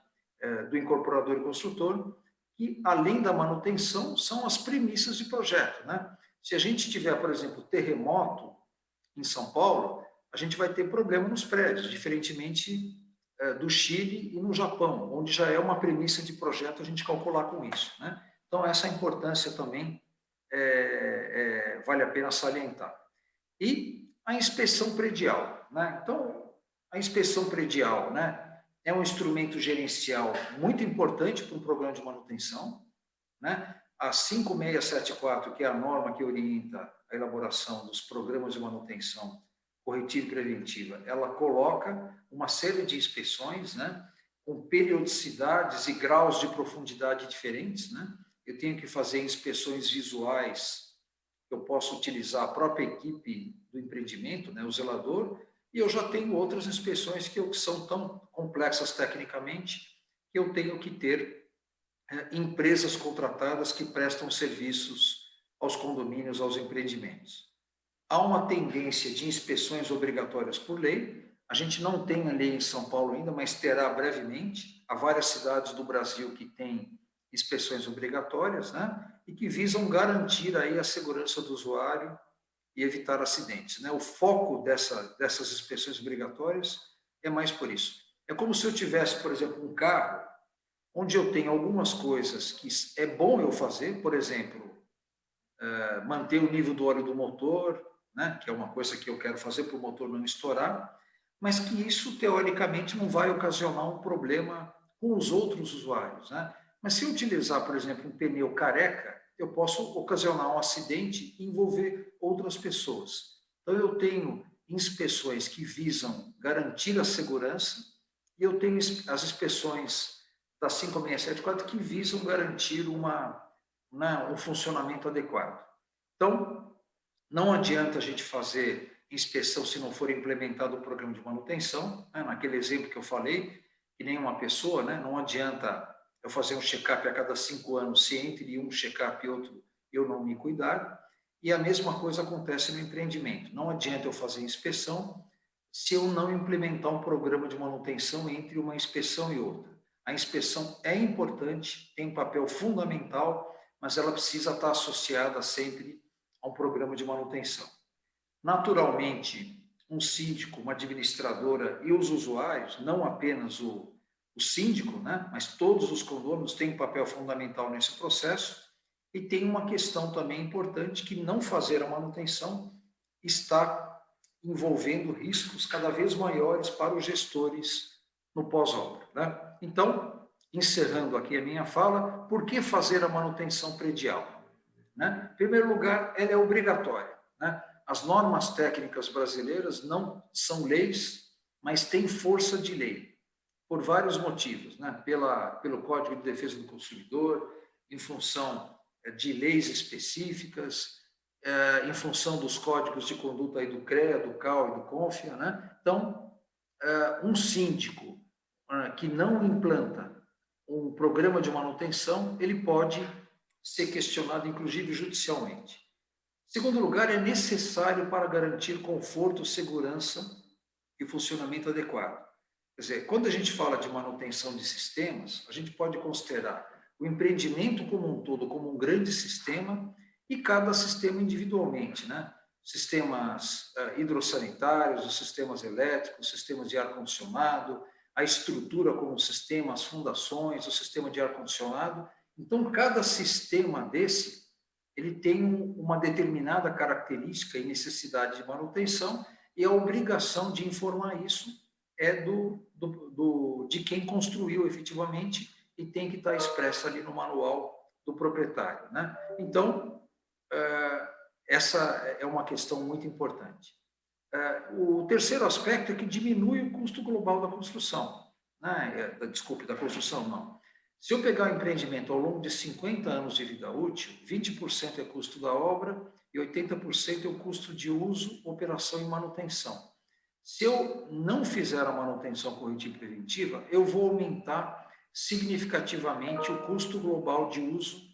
do incorporador e construtor, que, além da manutenção, são as premissas de projeto, né? Se a gente tiver, por exemplo, terremoto em São Paulo, a gente vai ter problema nos prédios, diferentemente do Chile e no Japão, onde já é uma premissa de projeto a gente calcular com isso, né? Então, essa importância também vale a pena salientar. E a inspeção predial, né? Então, a inspeção predial, né, é um instrumento gerencial muito importante para um programa de manutenção, né? A 5674, que é a norma que orienta a elaboração dos programas de manutenção corretiva e preventiva, ela coloca uma série de inspeções, né, com periodicidades e graus de profundidade diferentes, né? Eu tenho que fazer inspeções visuais, eu posso utilizar a própria equipe do empreendimento, né, o zelador, e eu já tenho outras inspeções que são tão complexas tecnicamente que eu tenho que ter empresas contratadas que prestam serviços aos condomínios, aos empreendimentos. Há uma tendência de inspeções obrigatórias por lei. A gente não tem a lei em São Paulo ainda, mas terá brevemente. Há várias cidades do Brasil que têm inspeções obrigatórias, né? E que visam garantir aí a segurança do usuário e evitar acidentes, né? O foco dessas inspeções obrigatórias é mais por isso. É como se eu tivesse, por exemplo, um carro onde eu tenho algumas coisas que é bom eu fazer, por exemplo, manter o nível do óleo do motor, né, que é uma coisa que eu quero fazer para o motor não estourar, mas que isso, teoricamente, não vai ocasionar um problema com os outros usuários, né? Mas se eu utilizar, por exemplo, um pneu careca, eu posso ocasionar um acidente e envolver outras pessoas. Então, eu tenho inspeções que visam garantir a segurança e eu tenho as inspeções da 5674 que visam garantir um funcionamento adequado. Então, não adianta a gente fazer inspeção se não for implementado o programa de manutenção, né? Naquele exemplo que eu falei, que nem uma pessoa, né? Não adianta eu fazer um check-up a cada 5 anos, se entre um check-up e outro eu não me cuidar, e a mesma coisa acontece no empreendimento. Não adianta eu fazer inspeção se eu não implementar um programa de manutenção entre uma inspeção e outra. A inspeção é importante, tem um papel fundamental, mas ela precisa estar associada sempre a um programa de manutenção. Naturalmente, um síndico, uma administradora e os usuários, não apenas o síndico, né, mas todos os condôminos têm um papel fundamental nesse processo e tem uma questão também importante que não fazer a manutenção está envolvendo riscos cada vez maiores para os gestores no pós-obra, né? Então, encerrando aqui a minha fala, por que fazer a manutenção predial? Né? Em primeiro lugar, ela é obrigatória, né? As normas técnicas brasileiras não são leis, mas têm força de lei, por vários motivos, né? Pelo Código de Defesa do Consumidor, em função de leis específicas, em função dos códigos de conduta aí do CREA, do CAL e do CONFIA, né? Então, um síndico que não implanta um programa de manutenção, ele pode ser questionado, inclusive, judicialmente. Em segundo lugar, é necessário para garantir conforto, segurança e funcionamento adequado. Quer dizer, quando a gente fala de manutenção de sistemas, a gente pode considerar o empreendimento como um todo como um grande sistema e cada sistema individualmente, né? Sistemas hidrossanitários, os sistemas elétricos, sistemas de ar-condicionado, a estrutura como sistema, as fundações, o sistema de ar-condicionado. Então, cada sistema desse, ele tem uma determinada característica e necessidade de manutenção e a obrigação de informar isso é de quem construiu efetivamente e tem que estar expresso ali no manual do proprietário, né? Então, essa é uma questão muito importante. O terceiro aspecto é que diminui o custo global da construção, né? Desculpe, da construção, não. Se eu pegar o empreendimento ao longo de 50 anos de vida útil, 20% é custo da obra e 80% é o custo de uso, operação e manutenção. Se eu não fizer a manutenção corretiva e preventiva, eu vou aumentar significativamente o custo global de uso,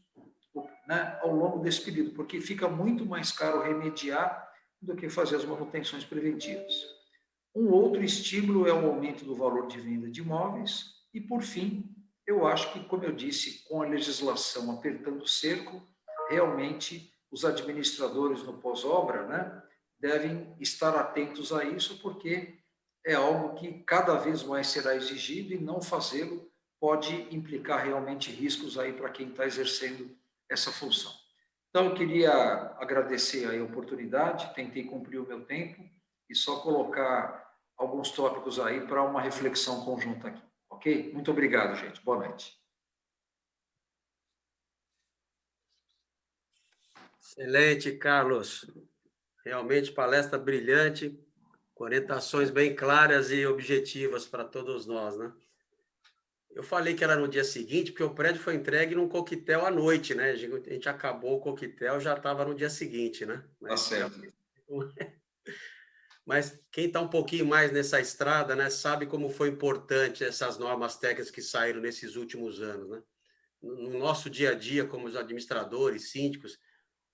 né, ao longo desse período, porque fica muito mais caro remediar do que fazer as manutenções preventivas. Um outro estímulo é o aumento do valor de venda de imóveis e, por fim, eu acho que, como eu disse, com a legislação apertando o cerco, realmente os administradores no pós-obra, né, devem estar atentos a isso, porque é algo que cada vez mais será exigido e não fazê-lo pode implicar realmente riscos aí para quem está exercendo essa função. Então, eu queria agradecer aí a oportunidade, tentei cumprir o meu tempo e só colocar alguns tópicos aí para uma reflexão conjunta aqui, ok? Muito obrigado, gente. Boa noite. Excelente, Carlos. Realmente palestra brilhante, orientações bem claras e objetivas para todos nós, né? Eu falei que era no dia seguinte, porque o prédio foi entregue num coquetel à noite, né? A gente acabou o coquetel, já estava no dia seguinte, né? Tá certo. Mas quem está um pouquinho mais nessa estrada, né, sabe como foi importante essas normas técnicas que saíram nesses últimos anos, né? No nosso dia a dia, como os administradores, síndicos,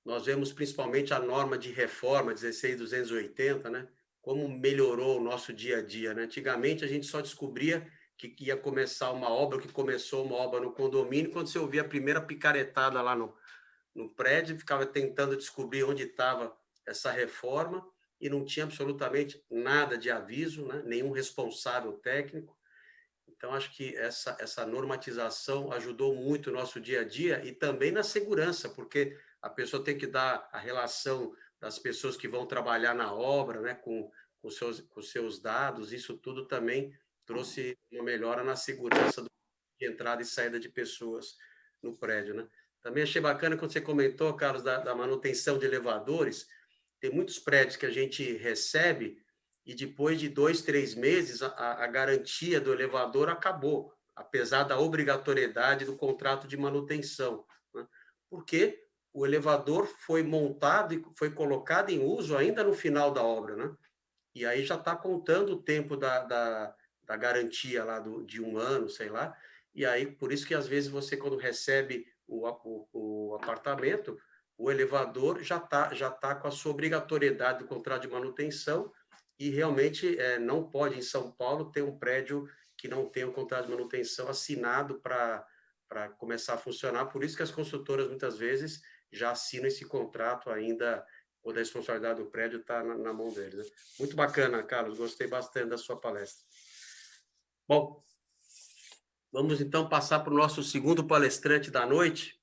nós vemos principalmente a norma de reforma 16.280, né? Como melhorou o nosso dia a dia, né? Antigamente a gente só descobria que ia começar uma obra, que começou uma obra no condomínio, quando você ouvia a primeira picaretada lá no prédio, ficava tentando descobrir onde estava essa reforma e não tinha absolutamente nada de aviso, né? Nenhum responsável técnico. Então, acho que essa normatização ajudou muito o nosso dia a dia e também na segurança, porque a pessoa tem que dar a relação das pessoas que vão trabalhar na obra, né, com seus dados, isso tudo também trouxe uma melhora na segurança de entrada e saída de pessoas no prédio, né? Também achei bacana quando você comentou, Carlos, da manutenção de elevadores. Tem muitos prédios que a gente recebe e depois de 2, 3 meses a garantia do elevador acabou, apesar da obrigatoriedade do contrato de manutenção, né? Porque o elevador foi montado e foi colocado em uso ainda no final da obra, né? E aí já está contando o tempo da garantia lá de 1 ano, sei lá, e aí por isso que às vezes você, quando recebe o apartamento, o elevador já tá com a sua obrigatoriedade do contrato de manutenção e realmente não pode, em São Paulo, ter um prédio que não tenha um contrato de manutenção assinado para começar a funcionar. Por isso que as construtoras, muitas vezes, já assinam esse contrato ainda, quando a responsabilidade do prédio está na mão deles, né? Muito bacana, Carlos. Gostei bastante da sua palestra. Bom, vamos então passar para o nosso segundo palestrante da noite.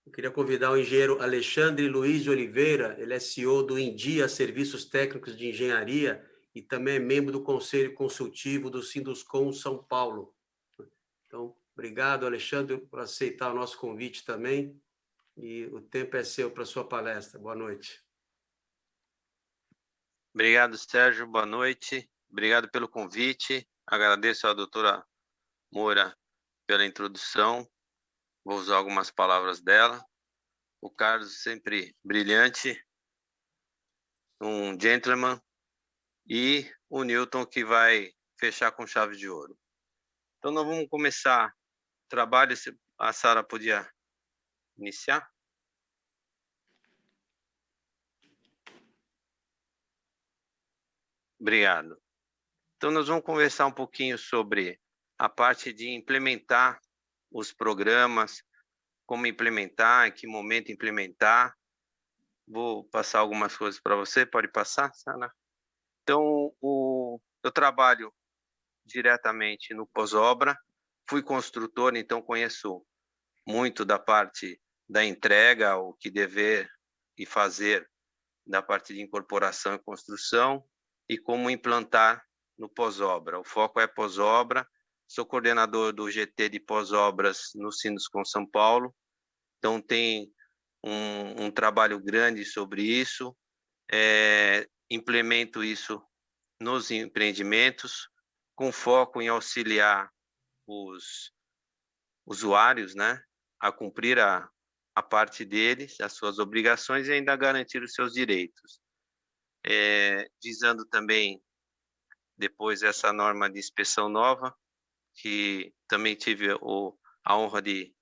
Eu queria convidar o engenheiro Alexandre Luiz de Oliveira. Ele é CEO do India Serviços Técnicos de Engenharia e também é membro do Conselho Consultivo do Sinduscom São Paulo. Então, obrigado, Alexandre, por aceitar o nosso convite também. E o tempo é seu para a sua palestra. Boa noite. Obrigado, Sérgio. Boa noite. Obrigado pelo convite. Agradeço à doutora Moura pela introdução. Vou usar algumas palavras dela. O Carlos sempre brilhante, um gentleman, e o Newton que vai fechar com chave de ouro. Então, nós vamos começar o trabalho. A Sara podia iniciar? Obrigado. Então, nós vamos conversar um pouquinho sobre a parte de implementar os programas, como implementar, em que momento implementar. Vou passar algumas coisas para você, pode passar, Sana? Então, eu trabalho diretamente no pós-obra, fui construtor, então conheço muito da parte da entrega, o que dever e fazer da parte de incorporação e construção e como implantar no pós-obra. O foco é pós-obra, sou coordenador do GT de pós-obras no Sinduscom São Paulo, então tem um trabalho grande sobre isso, implemento isso nos empreendimentos, com foco em auxiliar os usuários, né, a cumprir a parte deles, as suas obrigações e ainda garantir os seus direitos. Visando também, depois, essa norma de inspeção nova, que também tive a honra de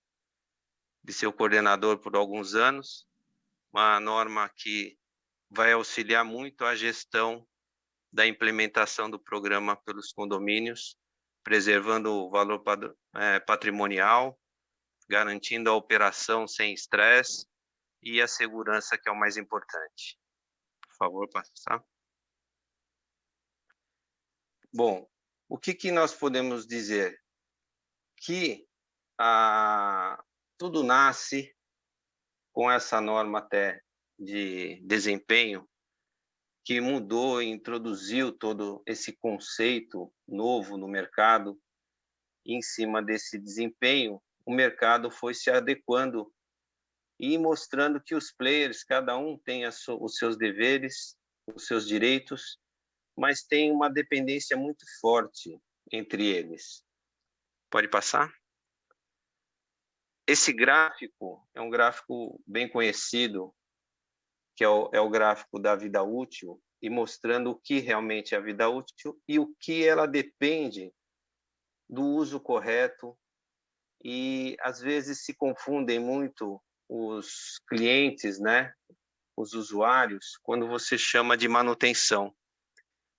ser o coordenador por alguns anos, uma norma que vai auxiliar muito a gestão da implementação do programa pelos condomínios, preservando o valor patrimonial, garantindo a operação sem estresse e a segurança, que é o mais importante. Por favor, passar. Bom, o que nós podemos dizer? Que tudo nasce com essa norma até de desempenho, que mudou e introduziu todo esse conceito novo no mercado. E em cima desse desempenho, o mercado foi se adequando e mostrando que os players, cada um tem os seus deveres, os seus direitos, mas tem uma dependência muito forte entre eles. Pode passar? Esse gráfico é um gráfico bem conhecido, que é o gráfico da vida útil, e mostrando o que realmente é a vida útil e o que ela depende do uso correto. E, às vezes, se confundem muito os clientes, né? Os usuários, quando você chama de manutenção.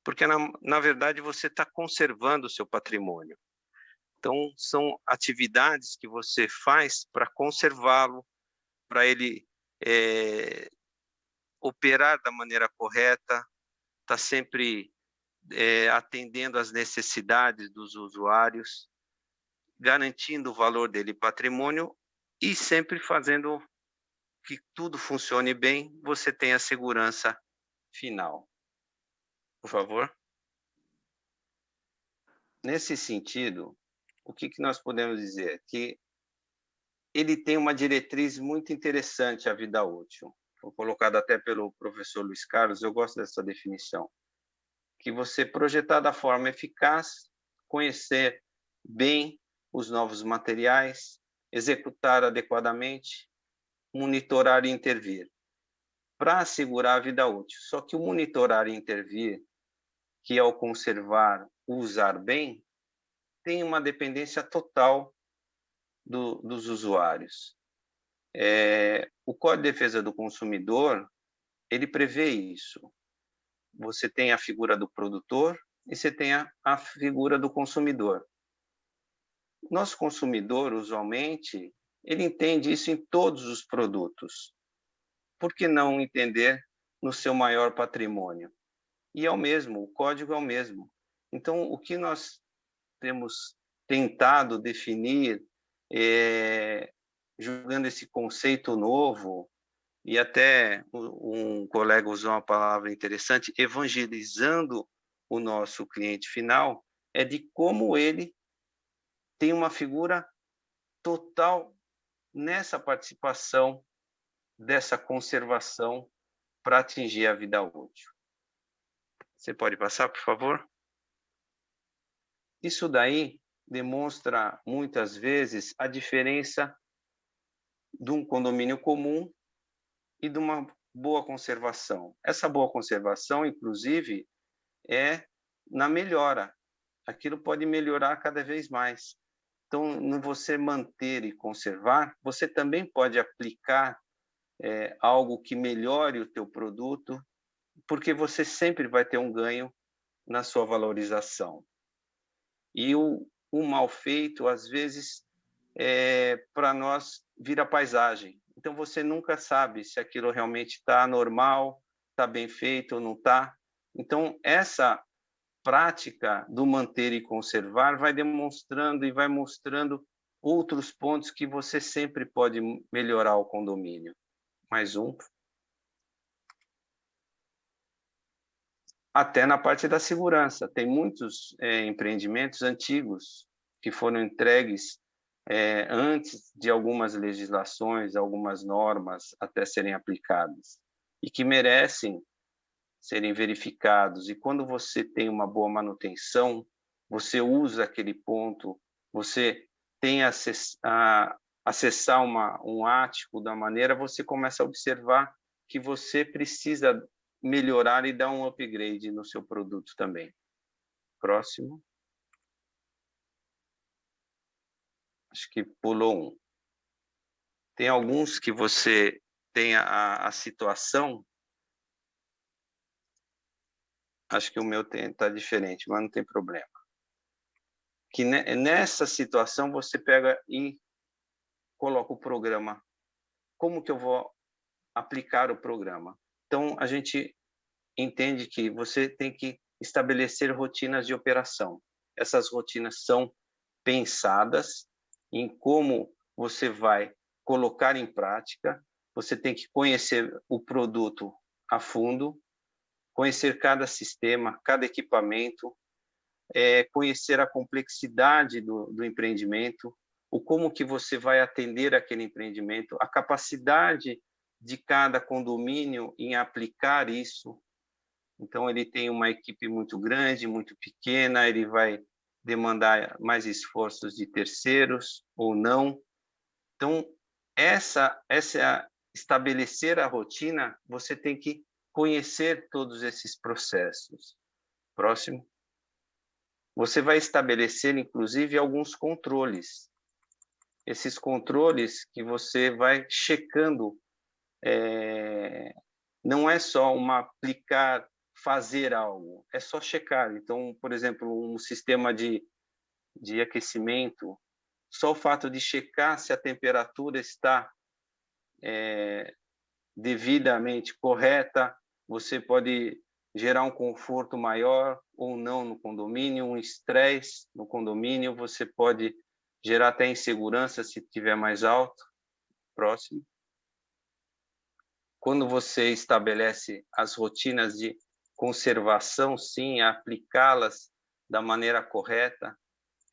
Porque, na verdade, você está conservando o seu patrimônio. Então, são atividades que você faz para conservá-lo, para ele operar da maneira correta, está sempre atendendo às necessidades dos usuários, garantindo o valor dele patrimônio e sempre fazendo que tudo funcione bem, você tem a segurança final. Por favor. Nesse sentido, o que nós podemos dizer? Que ele tem uma diretriz muito interessante, a vida útil. Foi colocado até pelo professor Luiz Carlos, eu gosto dessa definição. Que você projetar da forma eficaz, conhecer bem os novos materiais, executar adequadamente, monitorar e intervir, para assegurar a vida útil. Só que o monitorar e intervir, que é o conservar, usar bem, tem uma dependência total dos usuários. O Código de Defesa do Consumidor, ele prevê isso. Você tem a figura do produtor e você tem a figura do consumidor. Nosso consumidor, usualmente, ele entende isso em todos os produtos. Por que não entender no seu maior patrimônio? E é o mesmo, o código é o mesmo. Então, o que nós temos tentado definir, jogando esse conceito novo, e até um colega usou uma palavra interessante, evangelizando o nosso cliente final, é de como ele tem uma figura total nessa participação dessa conservação para atingir a vida útil. Você pode passar, por favor? Isso daí demonstra, muitas vezes, a diferença de um condomínio comum e de uma boa conservação. Essa boa conservação, inclusive, é na melhora. Aquilo pode melhorar cada vez mais. Então, no você manter e conservar, você também pode aplicar algo que melhore o teu produto, porque você sempre vai ter um ganho na sua valorização. E o mal feito, às vezes, para nós, vira paisagem. Então, você nunca sabe se aquilo realmente está normal, está bem feito ou não está. Então, essa prática do manter e conservar vai demonstrando e vai mostrando outros pontos que você sempre pode melhorar o condomínio. Mais um. Até na parte da segurança. Tem muitos empreendimentos antigos que foram entregues antes de algumas legislações, algumas normas até serem aplicadas, e que merecem serem verificados. E quando você tem uma boa manutenção, você usa aquele ponto, você tem a acessar um ático da maneira, você começa a observar que você precisa melhorar e dar um upgrade no seu produto também. Próximo. Acho que pulou um. Tem alguns que você tem a situação. Acho que o meu está diferente, mas não tem problema. Que nessa situação você pega e coloca o programa. Como que eu vou aplicar o programa? Então, a gente entende que você tem que estabelecer rotinas de operação. Essas rotinas são pensadas em como você vai colocar em prática. Você tem que conhecer o produto a fundo, conhecer cada sistema, cada equipamento, conhecer a complexidade do empreendimento, o como que você vai atender aquele empreendimento, a capacidade de cada condomínio em aplicar isso. Então, ele tem uma equipe muito grande, muito pequena, ele vai demandar mais esforços de terceiros ou não. Então, estabelecer a rotina, você tem que conhecer todos esses processos. Próximo. Você vai estabelecer, inclusive, alguns controles. Esses controles que você vai checando, não é só aplicar, fazer algo, é só checar. Então, por exemplo, um sistema de aquecimento, só o fato de checar se a temperatura está devidamente correta, você pode gerar um conforto maior ou não no condomínio, um estresse no condomínio, você pode gerar até insegurança se estiver mais alto. Próximo. Quando você estabelece as rotinas de conservação, sim, aplicá-las da maneira correta,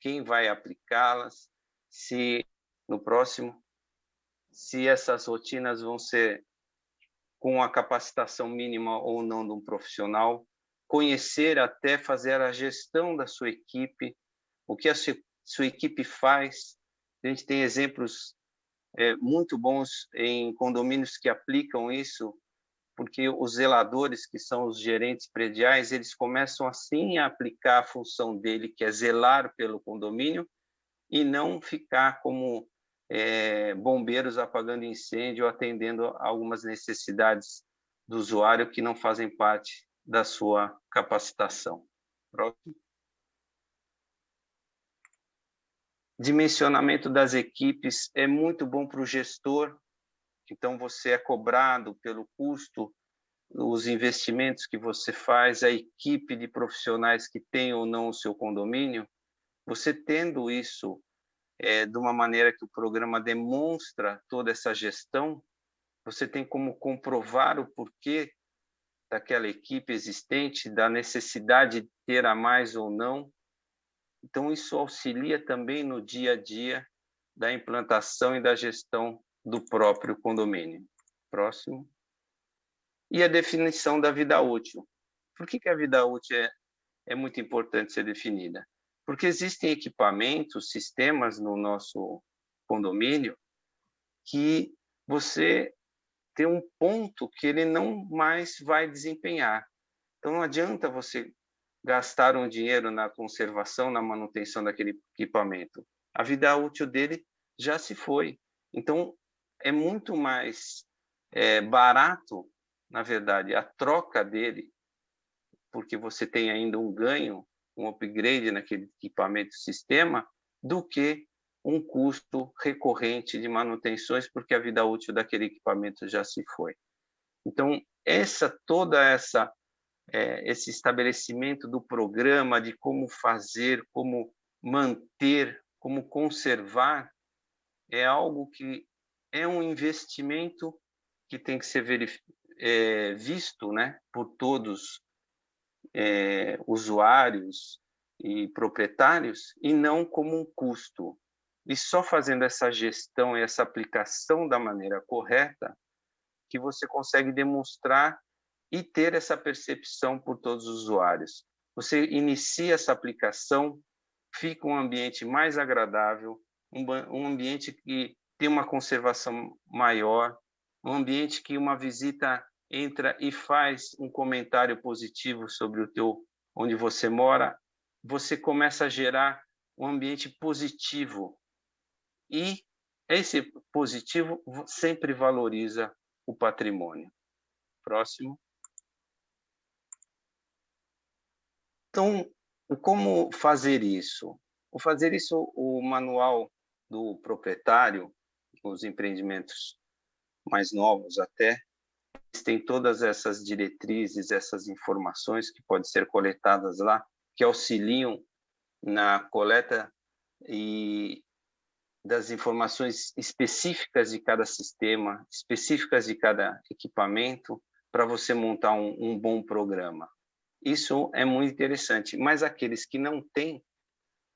quem vai aplicá-las, no próximo, se essas rotinas vão ser com a capacitação mínima ou não de um profissional, conhecer até fazer a gestão da sua equipe, o que a sua equipe faz. A gente tem exemplos muito bons em condomínios que aplicam isso, porque os zeladores, que são os gerentes prediais, eles começam assim a aplicar a função dele, que é zelar pelo condomínio, e não ficar como bombeiros apagando incêndio, atendendo a algumas necessidades do usuário que não fazem parte da sua capacitação. Próximo. Dimensionamento das equipes é muito bom para o gestor. Então, você é cobrado pelo custo, os investimentos que você faz, a equipe de profissionais que tem ou não o seu condomínio. Você tendo isso de uma maneira que o programa demonstra toda essa gestão, você tem como comprovar o porquê daquela equipe existente, da necessidade de ter a mais ou não. Então, isso auxilia também no dia a dia da implantação e da gestão do próprio condomínio. Próximo. E a definição da vida útil. Por que a vida útil é muito importante ser definida? Porque existem equipamentos, sistemas no nosso condomínio que você tem um ponto que ele não mais vai desempenhar. Então, não adianta você gastar um dinheiro na conservação, na manutenção daquele equipamento. A vida útil dele já se foi. Então, é muito mais barato, na verdade, a troca dele porque você tem ainda um ganho, um upgrade naquele equipamento sistema, do que um custo recorrente de manutenções, porque a vida útil daquele equipamento já se foi. Então, esse estabelecimento do programa, de como fazer, como manter, como conservar, é algo que é um investimento que tem que ser visto, né, por todos usuários e proprietários, e não como um custo. E só fazendo essa gestão e essa aplicação da maneira correta que você consegue demonstrar e ter essa percepção por todos os usuários. Você inicia essa aplicação, fica um ambiente mais agradável, um ambiente que tem uma conservação maior, um ambiente que uma visita entra e faz um comentário positivo sobre onde você mora, você começa a gerar um ambiente positivo. E esse positivo sempre valoriza o patrimônio. Próximo. Então, como fazer isso? O manual do proprietário, os empreendimentos mais novos até, tem todas essas diretrizes, essas informações que podem ser coletadas lá, que auxiliam na coleta das informações específicas de cada sistema, específicas de cada equipamento, para você montar um bom programa. Isso é muito interessante, mas aqueles que não têm,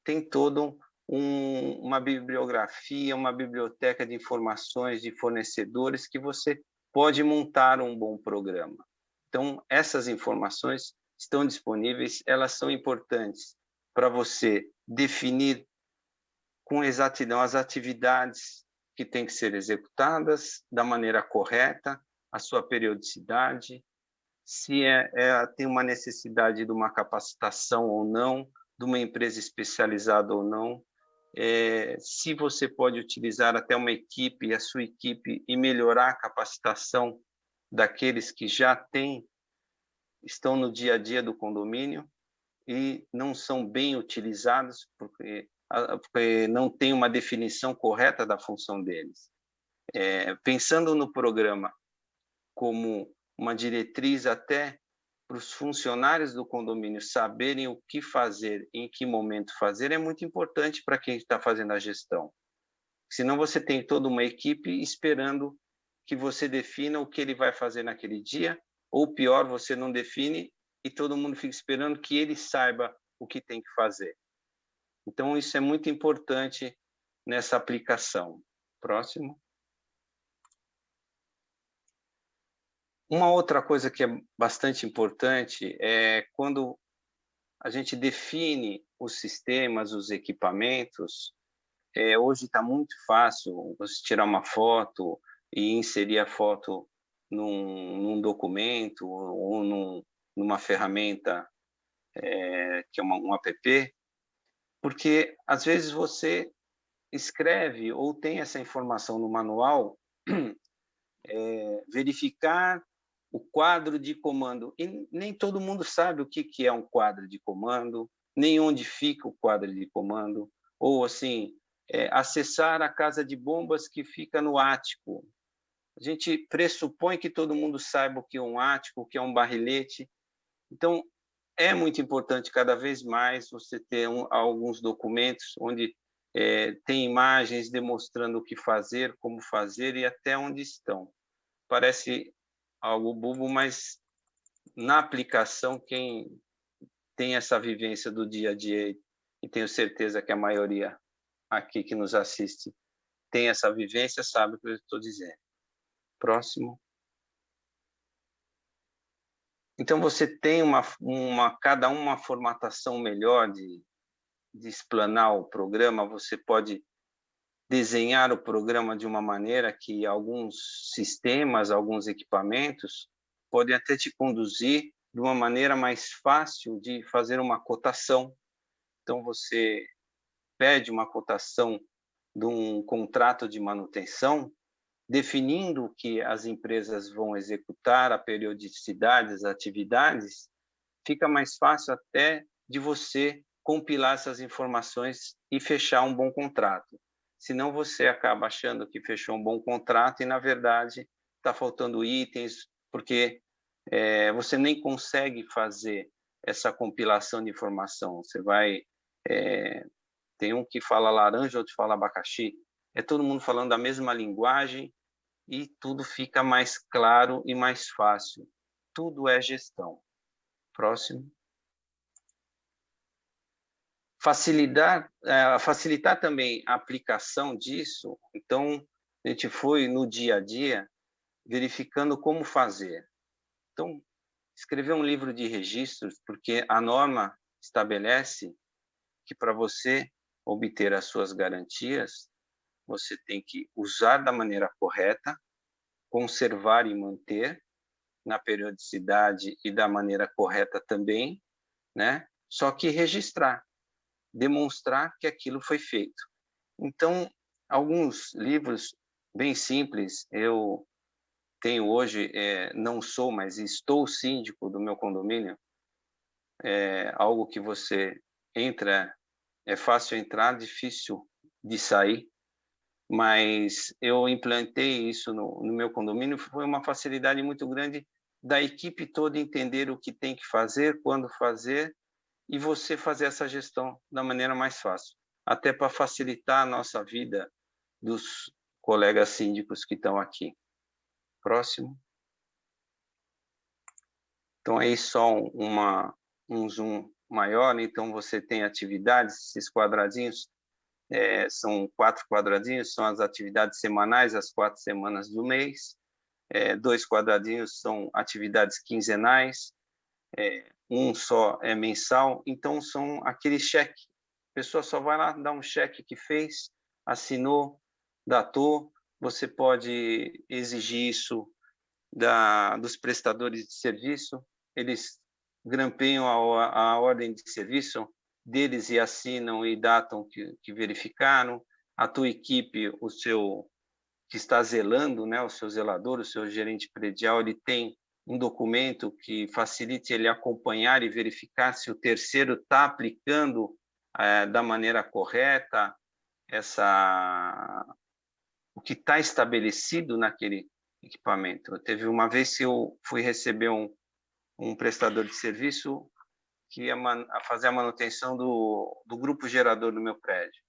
tem toda uma bibliografia, uma biblioteca de informações de fornecedores que você pode montar um bom programa. Então, essas informações estão disponíveis, elas são importantes para você definir com exatidão as atividades que têm que ser executadas da maneira correta, a sua periodicidade, se tem uma necessidade de uma capacitação ou não, de uma empresa especializada ou não, se você pode utilizar até uma equipe, a sua equipe, e melhorar a capacitação daqueles que já estão no dia a dia do condomínio e não são bem utilizados porque não tem uma definição correta da função deles. Pensando no programa como uma diretriz até para os funcionários do condomínio saberem o que fazer, em que momento fazer, é muito importante para quem está fazendo a gestão. Senão você tem toda uma equipe esperando que você defina o que ele vai fazer naquele dia, ou pior, você não define e todo mundo fica esperando que ele saiba o que tem que fazer. Então, isso é muito importante nessa aplicação. Próximo. Uma outra coisa que é bastante importante é quando a gente define os sistemas, os equipamentos. Hoje está muito fácil você tirar uma foto e inserir a foto num documento ou numa ferramenta que é um app, porque às vezes você escreve ou tem essa informação no manual, verificar o quadro de comando. E nem todo mundo sabe o que é um quadro de comando, nem onde fica o quadro de comando, ou assim, acessar a casa de bombas que fica no ático. A gente pressupõe que todo mundo saiba o que é um ático, o que é um barrilete. Então, é muito importante cada vez mais você ter alguns documentos onde tem imagens demonstrando o que fazer, como fazer e até onde estão. Parece algo bobo, mas na aplicação, quem tem essa vivência do dia a dia, e tenho certeza que a maioria aqui que nos assiste tem essa vivência, sabe o que eu estou dizendo. Próximo. Então, você tem cada uma formatação melhor de explanar o programa, você pode desenhar o programa de uma maneira que alguns sistemas, alguns equipamentos podem até te conduzir de uma maneira mais fácil de fazer uma cotação. Então, você pede uma cotação de um contrato de manutenção, definindo que as empresas vão executar, a periodicidade, as atividades, fica mais fácil até de você compilar essas informações e fechar um bom contrato. Senão você acaba achando que fechou um bom contrato e, na verdade, está faltando itens, porque você nem consegue fazer essa compilação de informação. Você vai... tem um que fala laranja, outro fala abacaxi. É todo mundo falando a mesma linguagem e tudo fica mais claro e mais fácil. Tudo é gestão. Próximo. Facilitar também a aplicação disso. Então, a gente foi no dia a dia verificando como fazer. Então, escrever um livro de registros, porque a norma estabelece que para você obter as suas garantias, você tem que usar da maneira correta, conservar e manter na periodicidade e da maneira correta também, né? Só que registrar, demonstrar que aquilo foi feito. Então, alguns livros bem simples, eu tenho hoje, não sou, mas estou síndico do meu condomínio, algo que você entra, é fácil entrar, difícil de sair, mas eu implantei isso no meu condomínio, foi uma facilidade muito grande da equipe toda entender o que tem que fazer, quando fazer, e você fazer essa gestão da maneira mais fácil, até para facilitar a nossa vida dos colegas síndicos que estão aqui. Próximo. Então, aí só um zoom maior, né? Então você tem atividades, esses quadradinhos, são 4 quadradinhos, são as atividades semanais, as 4 semanas do mês, 2 quadradinhos são atividades quinzenais, um só é mensal, então são aquele cheque, a pessoa só vai lá dar um cheque que fez, assinou, datou, você pode exigir isso dos prestadores de serviço, eles grampeiam a ordem de serviço deles e assinam e datam que verificaram, a tua equipe, o seu que está zelando, né, o seu zelador, o seu gerente predial, ele tem um documento que facilite ele acompanhar e verificar se o terceiro está aplicando da maneira correta o que está estabelecido naquele equipamento. Teve uma vez que eu fui receber um prestador de serviço que ia fazer a manutenção do grupo gerador do meu prédio.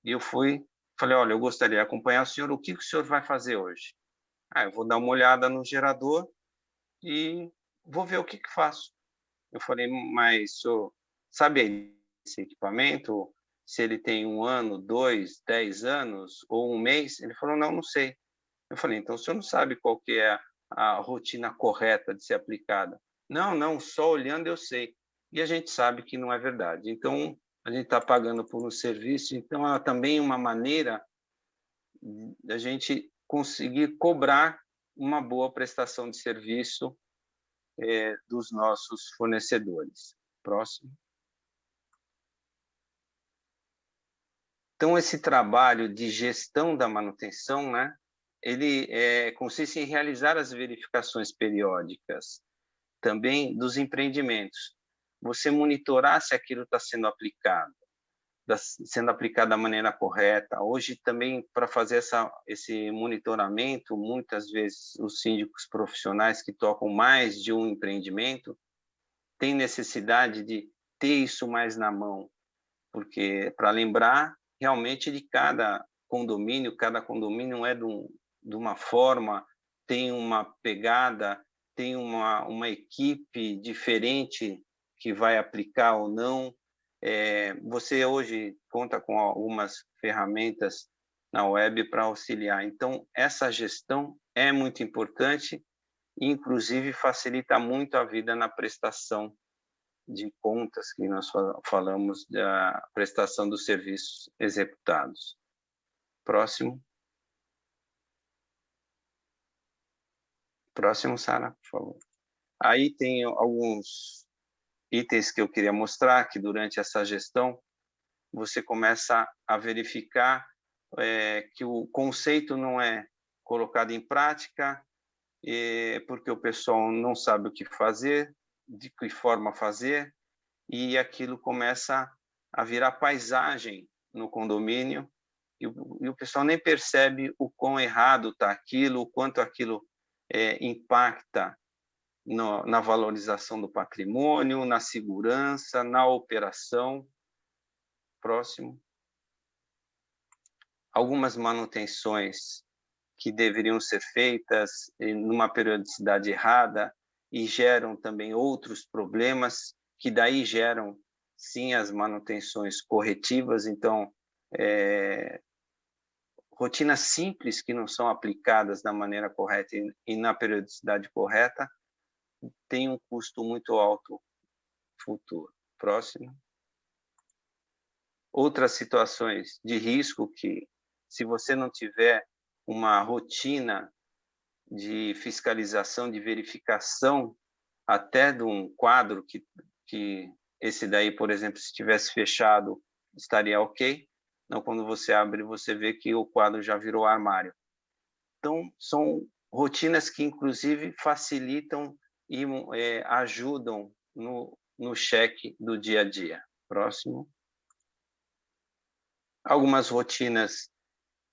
E eu falei, olha, eu gostaria de acompanhar o senhor, o que o senhor vai fazer hoje? Eu vou dar uma olhada no gerador e vou ver o que faço. Eu falei, mas o senhor sabe esse equipamento? Se ele tem 1 ano, 2, 10 anos ou 1 mês? Ele falou, não sei. Eu falei, então o senhor não sabe qual que é a rotina correta de ser aplicada? Não, só olhando eu sei. E a gente sabe que não é verdade. Então, a gente está pagando por um serviço, então é também uma maneira da gente conseguir cobrar uma boa prestação de serviço dos nossos fornecedores. Próximo. Então, esse trabalho de gestão da manutenção, né, ele consiste em realizar as verificações periódicas também dos empreendimentos. Você monitorar se aquilo está sendo aplicado da maneira correta. Hoje também, para fazer esse monitoramento, muitas vezes os síndicos profissionais que tocam mais de um empreendimento têm necessidade de ter isso mais na mão, porque para lembrar realmente de cada condomínio é de uma forma, tem uma pegada, tem uma equipe diferente que vai aplicar ou não. Você hoje conta com algumas ferramentas na web para auxiliar. Então, essa gestão é muito importante e, inclusive, facilita muito a vida na prestação de contas, que nós falamos da prestação dos serviços executados. Próximo. Próximo, Sara, por favor. Aí tem alguns itens que eu queria mostrar, que durante essa gestão você começa a verificar que o conceito não é colocado em prática, porque o pessoal não sabe o que fazer, de que forma fazer, e aquilo começa a virar paisagem no condomínio, e o pessoal nem percebe o quão errado está aquilo, o quanto aquilo impacta na valorização do patrimônio, na segurança, na operação. Próximo. Algumas manutenções que deveriam ser feitas numa periodicidade errada e geram também outros problemas, que daí geram, sim, as manutenções corretivas. Então, rotinas simples que não são aplicadas da maneira correta e na periodicidade correta, tem um custo muito alto futuro. Próximo. Outras situações de risco que, se você não tiver uma rotina de fiscalização, de verificação, até de um quadro que esse daí, por exemplo, se tivesse fechado, estaria ok. Então, quando você abre, você vê que o quadro já virou armário. Então, são rotinas que, inclusive, facilitam e ajudam no cheque do dia a dia. Próximo. Algumas rotinas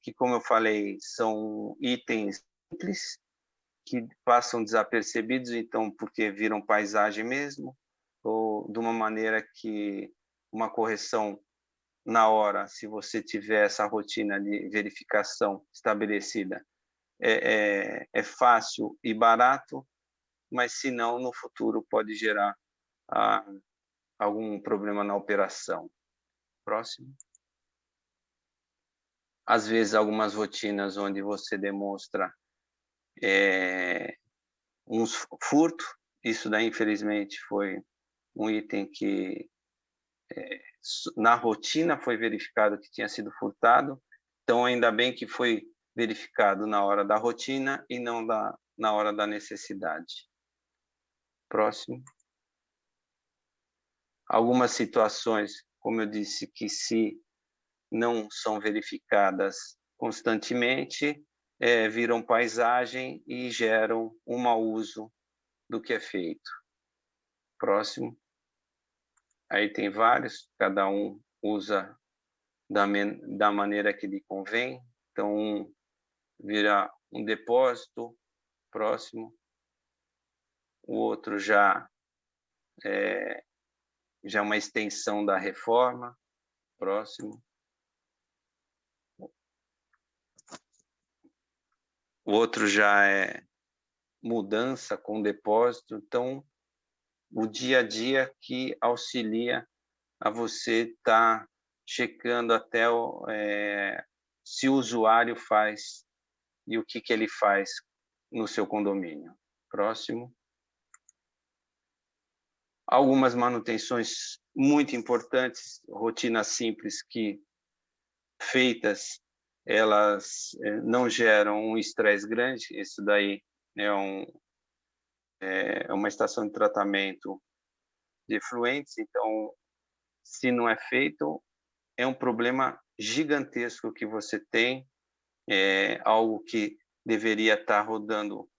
que, como eu falei, são itens simples, que passam desapercebidos, então, porque viram paisagem mesmo, ou de uma maneira que uma correção na hora, se você tiver essa rotina de verificação estabelecida, é fácil e barato, mas se não, no futuro pode gerar algum problema na operação. Próximo. Às vezes, algumas rotinas onde você demonstra uns furto, isso daí, infelizmente, foi um item que na rotina foi verificado que tinha sido furtado, então ainda bem que foi verificado na hora da rotina e não na hora da necessidade. Próximo. Algumas situações, como eu disse, que se não são verificadas constantemente, viram paisagem e geram um mau uso do que é feito. Próximo. Aí tem vários, cada um usa da maneira que lhe convém. Então, um vira um depósito. Próximo. O outro já é uma extensão da reforma. Próximo. O outro já é mudança com depósito. Então, o dia a dia que auxilia a você estar checando até se o usuário faz e o que ele faz no seu condomínio. Próximo. Algumas manutenções muito importantes, rotinas simples que, feitas, elas não geram um estresse grande. Isso daí é uma estação de tratamento de efluentes, então, se não é feito, é um problema gigantesco que você tem, algo que deveria estar rodando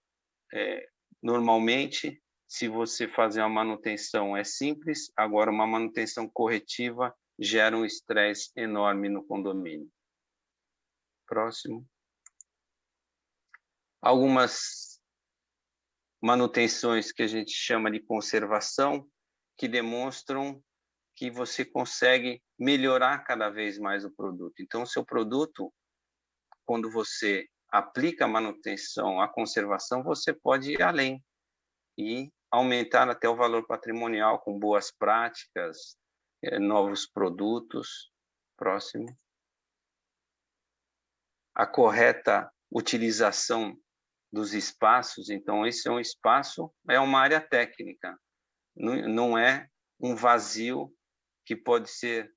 normalmente. Se você fazer uma manutenção é simples, agora uma manutenção corretiva gera um estresse enorme no condomínio. Próximo. Algumas manutenções que a gente chama de conservação, que demonstram que você consegue melhorar cada vez mais o produto. Então, o seu produto, quando você aplica a manutenção, a conservação, você pode ir além e aumentar até o valor patrimonial com boas práticas, novos produtos. Próximo. A correta utilização dos espaços. Então, esse é um espaço, é uma área técnica, não é um vazio que pode ser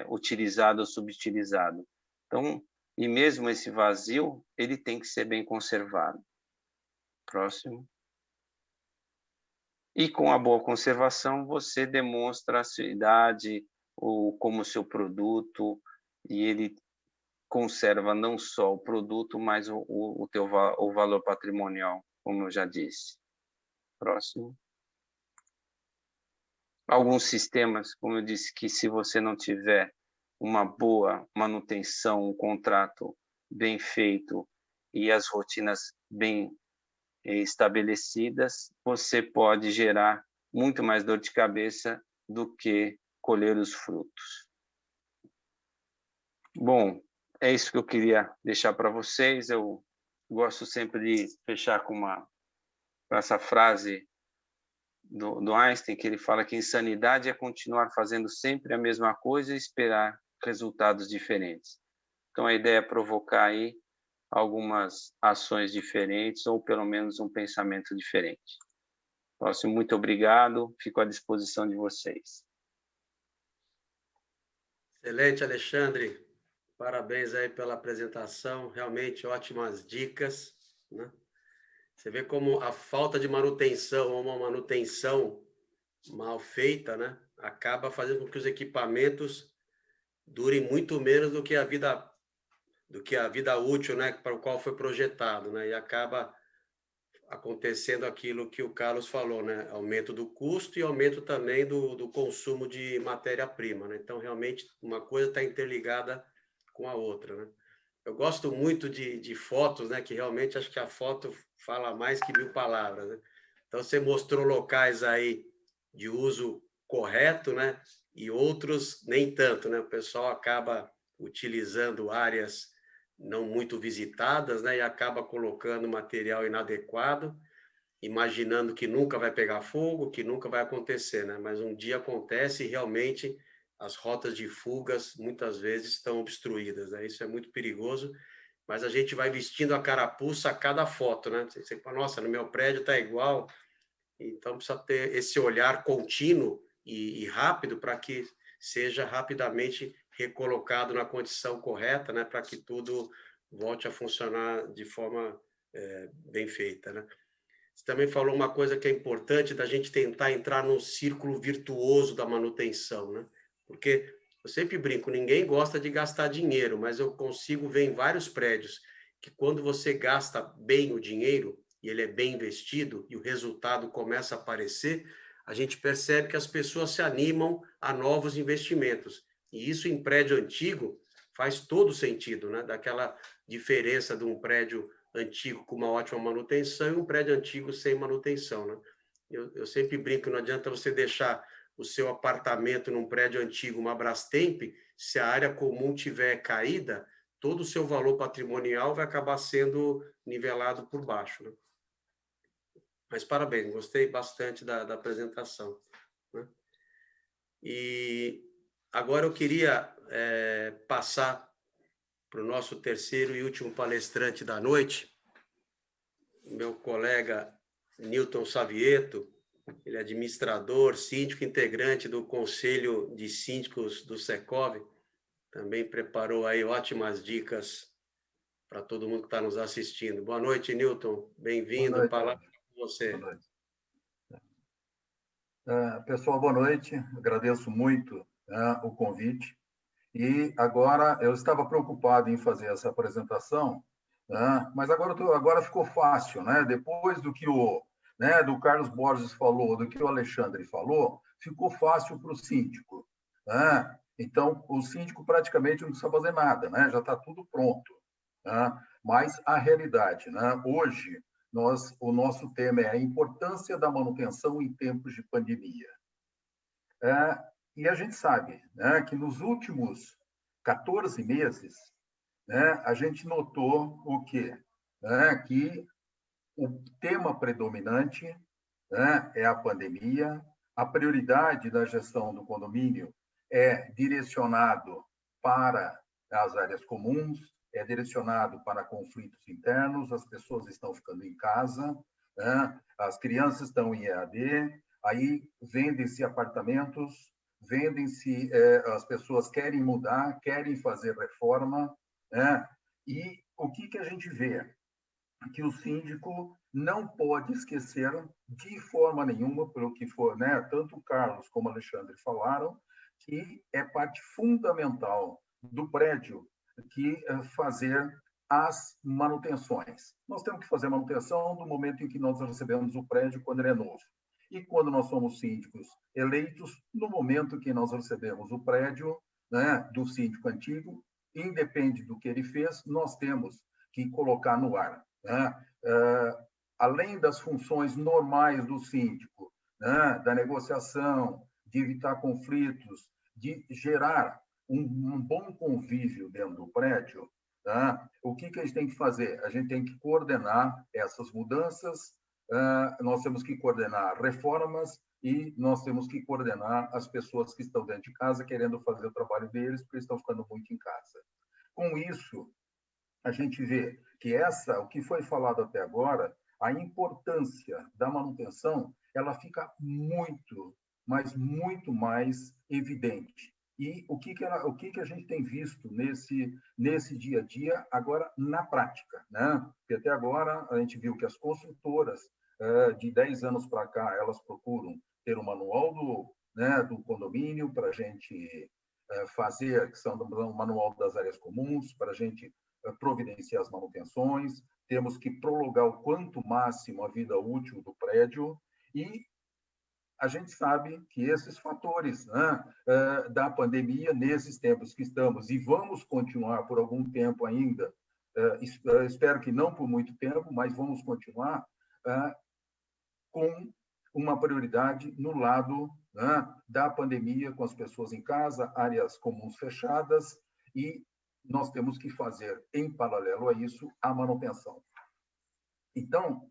utilizado ou subutilizado. Então, e mesmo esse vazio, ele tem que ser bem conservado. Próximo. E com a boa conservação, você demonstra a sua idade, como o seu produto, e ele conserva não só o produto, mas o valor patrimonial, como eu já disse. Próximo. alguns sistemas, como eu disse, que se você não tiver uma boa manutenção, um contrato bem feito e as rotinas bem estabelecidas, você pode gerar muito mais dor de cabeça do que colher os frutos. Bom, é isso que eu queria deixar para vocês. Eu gosto sempre de fechar com essa frase do Einstein, que ele fala que insanidade é continuar fazendo sempre a mesma coisa e esperar resultados diferentes. Então, a ideia é provocar aí algumas ações diferentes ou pelo menos um pensamento diferente. Próximo, muito obrigado. Fico à disposição de vocês. Excelente, Alexandre. Parabéns aí pela apresentação. Realmente ótimas dicas, né? Você vê como a falta de manutenção ou uma manutenção mal feita, né, acaba fazendo com que os equipamentos durem muito menos do que a vida útil, né, para o qual foi projetado, né, e acaba acontecendo aquilo que o Carlos falou, né, aumento do custo e aumento também do consumo de matéria-prima, né? Então, realmente, uma coisa está interligada com a outra, né? Eu gosto muito de fotos, né, que realmente acho que a foto fala mais que 1000 palavras, né? Então, você mostrou locais aí de uso correto, né, e outros nem tanto, né? O pessoal acaba utilizando áreas não muito visitadas, né, e acaba colocando material inadequado, imaginando que nunca vai pegar fogo, que nunca vai acontecer, né? Mas um dia acontece e realmente as rotas de fugas muitas vezes estão obstruídas, né? Isso é muito perigoso, mas a gente vai vestindo a carapuça a cada foto, né? Você fala, nossa, no meu prédio está igual, então precisa ter esse olhar contínuo e rápido para que seja rapidamente recolocado na condição correta, né? Para que tudo volte a funcionar de forma bem feita, né? Você também falou uma coisa que é importante da gente tentar entrar num círculo virtuoso da manutenção, né? Porque eu sempre brinco, ninguém gosta de gastar dinheiro, mas eu consigo ver em vários prédios que quando você gasta bem o dinheiro e ele é bem investido e o resultado começa a aparecer, a gente percebe que as pessoas se animam a novos investimentos. E isso em prédio antigo faz todo sentido, né? Daquela diferença de um prédio antigo com uma ótima manutenção e um prédio antigo sem manutenção, né? Eu sempre brinco, não adianta você deixar o seu apartamento num prédio antigo, uma Brastemp, se a área comum tiver caída, todo o seu valor patrimonial vai acabar sendo nivelado por baixo, né? Mas parabéns, gostei bastante da apresentação, né? E agora eu queria passar para o nosso terceiro e último palestrante da noite, meu colega Newton Savieto. Ele é administrador, síndico integrante do Conselho de Síndicos do Secov. Também preparou aí ótimas dicas para todo mundo que está nos assistindo. Boa noite, Newton. Bem-vindo. Palavra com você. Boa noite. Pessoal, boa noite. Agradeço muito o convite. E agora, eu estava preocupado em fazer essa apresentação, mas agora ficou fácil, né? Depois do que do Carlos Borges falou, do que o Alexandre falou, ficou fácil para o síndico, né? Então, o síndico praticamente não precisa fazer nada, né? Já está tudo pronto, né? Mas a realidade, né? Hoje, o nosso tema é a importância da manutenção em tempos de pandemia. E a gente sabe, né, que nos últimos 14 meses, né, a gente notou o quê? Que o tema predominante, né, é a pandemia, a prioridade da gestão do condomínio é direcionado para as áreas comuns, é direcionado para conflitos internos, as pessoas estão ficando em casa, né, as crianças estão em EAD, aí vendem-se apartamentos, vendem-se, as pessoas querem mudar, querem fazer reforma, né? E o que a gente vê? Que o síndico não pode esquecer de forma nenhuma, pelo que for, né? Tanto o Carlos como o Alexandre falaram, que é parte fundamental do prédio que fazer as manutenções. Nós temos que fazer manutenção do momento em que nós recebemos o prédio quando ele é novo. E quando nós somos síndicos eleitos, no momento que nós recebemos o prédio, né, do síndico antigo, independe do que ele fez, nós temos que colocar no ar, né? Além das funções normais do síndico, né, da negociação, de evitar conflitos, de gerar um bom convívio dentro do prédio, tá? O que a gente tem que fazer? A gente tem que coordenar essas mudanças, nós temos que coordenar reformas e nós temos que coordenar as pessoas que estão dentro de casa querendo fazer o trabalho deles, porque estão ficando muito em casa. Com isso, a gente vê que o que foi falado até agora, a importância da manutenção, ela fica muito, mas muito mais evidente. E o que a gente tem visto nesse dia a dia, agora na prática, né? Porque até agora a gente viu que as construtoras, de 10 anos para cá, elas procuram ter um manual do condomínio para a gente fazer a questão do manual das áreas comuns, para a gente providenciar as manutenções, temos que prolongar o quanto máximo a vida útil do prédio e a gente sabe que esses fatores, né, da pandemia, nesses tempos que estamos, e vamos continuar por algum tempo ainda, espero que não por muito tempo, mas vamos continuar com uma prioridade no lado, né, da pandemia, com as pessoas em casa, áreas comuns fechadas, e nós temos que fazer, em paralelo a isso, a manutenção. Então,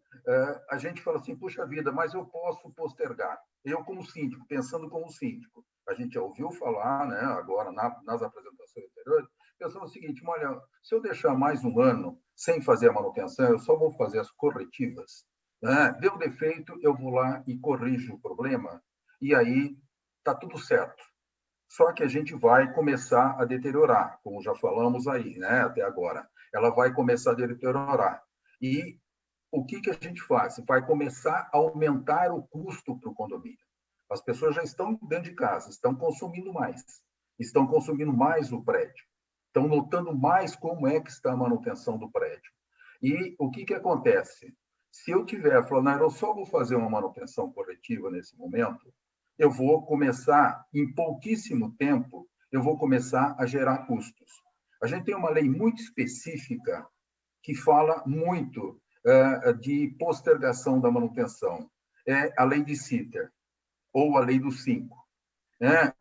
a gente fala assim, puxa vida, mas eu posso postergar. Eu, como síndico, pensando como síndico, a gente já ouviu falar, né, agora nas apresentações anteriores, pensando o seguinte, olha, se eu deixar mais um ano sem fazer a manutenção, eu só vou fazer as corretivas, né? Deu defeito, eu vou lá e corrijo o problema, e aí está tudo certo. Só que a gente vai começar a deteriorar, como já falamos aí, né, até agora. Ela vai começar a deteriorar. E o que a gente faz? Vai começar a aumentar o custo para o condomínio. As pessoas já estão dentro de casa, estão consumindo mais o prédio, estão notando mais como é que está a manutenção do prédio. E o que acontece? Se eu tiver falando, eu só vou fazer uma manutenção corretiva nesse momento, eu vou começar, em pouquíssimo tempo, eu vou começar a gerar custos. A gente tem uma lei muito específica que fala muito de postergação da manutenção. É a lei de Sitter, ou a lei dos 5.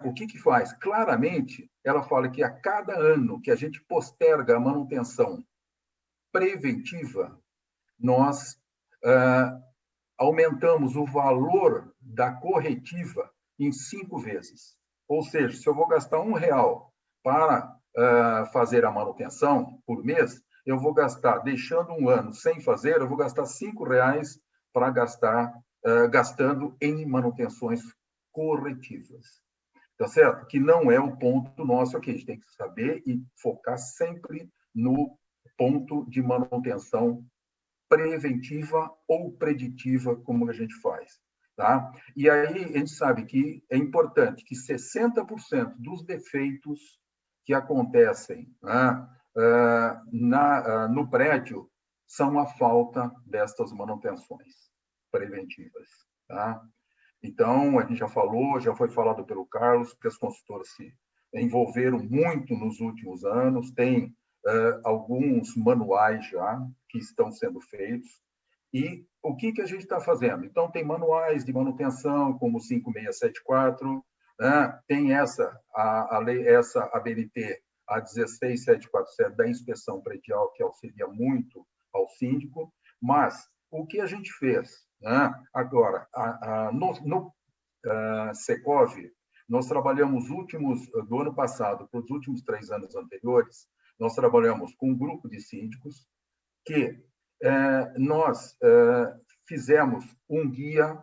O que faz? Claramente, ela fala que a cada ano que a gente posterga a manutenção preventiva, nós aumentamos o valor da corretiva em 5 vezes. Ou seja, se eu vou gastar R$1 para fazer a manutenção por mês, eu vou gastar, deixando um ano sem fazer, eu vou gastar R$5 para gastando em manutenções corretivas. Tá certo? Que não é o ponto nosso aqui. A gente tem que saber e focar sempre no ponto de manutenção preventiva ou preditiva, como a gente faz. Tá? E aí a gente sabe que é importante que 60% dos defeitos que acontecem, né, no prédio são a falta destas manutenções preventivas. Tá? Então, a gente já foi falado pelo Carlos, que as consultoras se envolveram muito nos últimos anos, tem alguns manuais já que estão sendo feitos. E o que a gente está fazendo? Então, tem manuais de manutenção, como o 5674, né? Tem a lei, essa ABNT, a 16747, da inspeção predial, que auxilia muito ao síndico, mas o que a gente fez? Né? Agora, no Secov, nós trabalhamos do ano passado para os últimos 3 anos anteriores, nós trabalhamos com um grupo de síndicos que nós fizemos um guia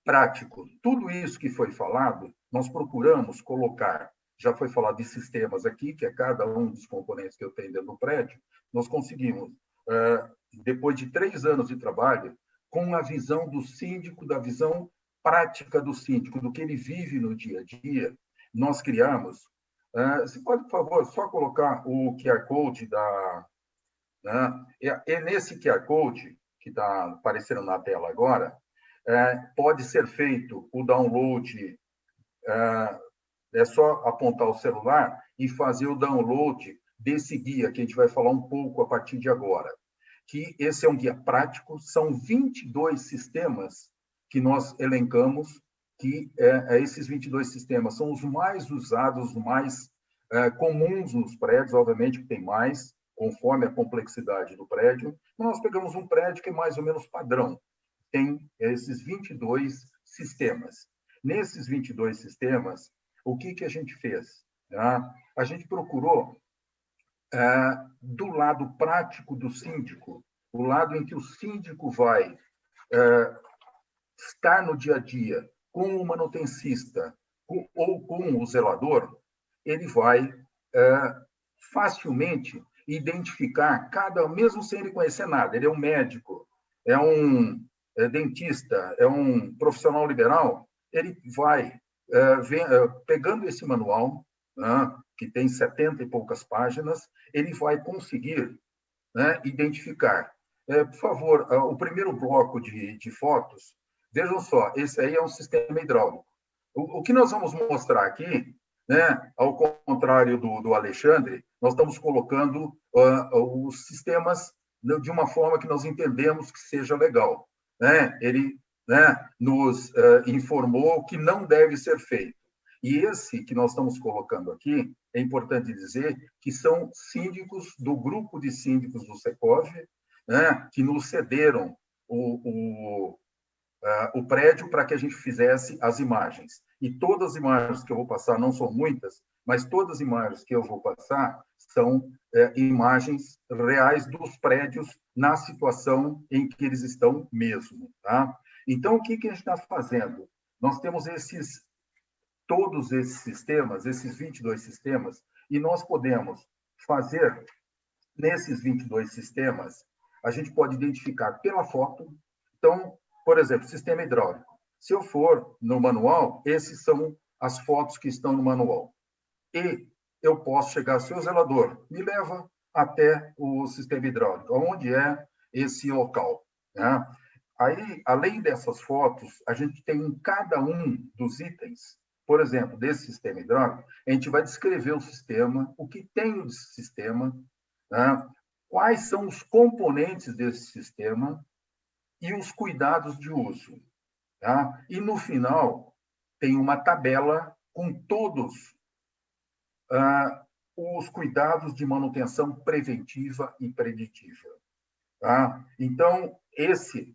prático. Tudo isso que foi falado, nós procuramos colocar, já foi falado de sistemas aqui, que é cada um dos componentes que eu tenho dentro do prédio, nós conseguimos, depois de 3 anos de trabalho, com a visão do síndico, da visão prática do síndico, do que ele vive no dia a dia, nós criamos. Você pode, por favor, só colocar o QR Code né? E nesse QR Code, que está aparecendo na tela agora, pode ser feito o download, é só apontar o celular e fazer o download desse guia, que a gente vai falar um pouco a partir de agora. Que esse é um guia prático, são 22 sistemas que nós elencamos, que esses 22 sistemas são os mais usados, os mais comuns nos prédios, obviamente que tem mais, conforme a complexidade do prédio. Nós pegamos um prédio que é mais ou menos padrão, tem esses 22 sistemas. Nesses 22 sistemas, o que a gente fez? A gente procurou, do lado prático do síndico, o lado em que o síndico vai estar no dia a dia com o manutencista ou com o zelador, ele vai facilmente identificar mesmo sem ele conhecer nada, ele é um médico, é um dentista, é um profissional liberal, ele vai pegando esse manual, que tem 70 e poucas páginas, ele vai conseguir identificar. Por favor, o primeiro bloco de fotos, vejam só, esse aí é um sistema hidráulico. O que nós vamos mostrar aqui, ao contrário do Alexandre, nós estamos colocando os sistemas de uma forma que nós entendemos que seja legal. Ele nos informou que não deve ser feito. E esse que nós estamos colocando aqui, é importante dizer que são síndicos do grupo de síndicos do Secov, que nos cederam o prédio para que a gente fizesse as imagens. E todas as imagens que eu vou passar, não são muitas, mas todas as imagens que eu vou passar são imagens reais dos prédios na situação em que eles estão mesmo. Tá? Então, o que a gente está fazendo? Nós temos todos esses sistemas, esses 22 sistemas, e nós podemos fazer, nesses 22 sistemas, a gente pode identificar pela foto. Então, por exemplo, sistema hidráulico. Se eu for no manual, esses são as fotos que estão no manual. E eu posso chegar, seu zelador, me leva até o sistema hidráulico, onde é esse local. Aí, além dessas fotos, a gente tem em cada um dos itens, por exemplo, desse sistema hidráulico, a gente vai descrever o sistema, o que tem no sistema, quais são os componentes desse sistema e os cuidados de uso. Tá? E, no final, tem uma tabela com todos os cuidados de manutenção preventiva e preditiva. Tá? Então, esse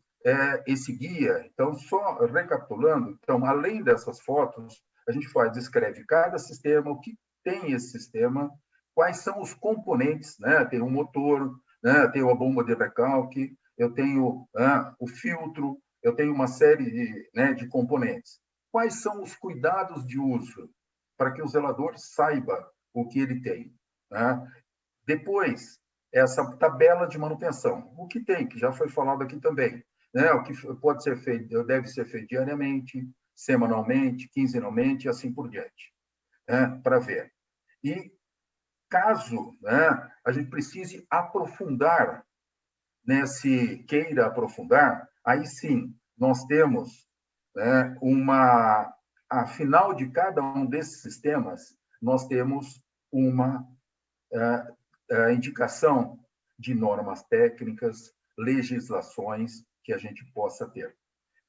guia, então, só recapitulando, então, além dessas fotos, a gente descreve cada sistema, o que tem esse sistema, quais são os componentes, tem um motor, tem uma bomba de recalque, eu tenho o filtro, eu tenho uma série de componentes. Quais são os cuidados de uso para que o zelador saiba o que ele tem? Depois, essa tabela de manutenção. O que tem, que já foi falado aqui também. O que pode ser feito, deve ser feito diariamente, semanalmente, quinzenalmente, e assim por diante, para ver. E caso a gente precise aprofundar, queira aprofundar, aí sim, nós temos afinal de cada um desses sistemas, nós temos uma indicação de normas técnicas, legislações que a gente possa ter.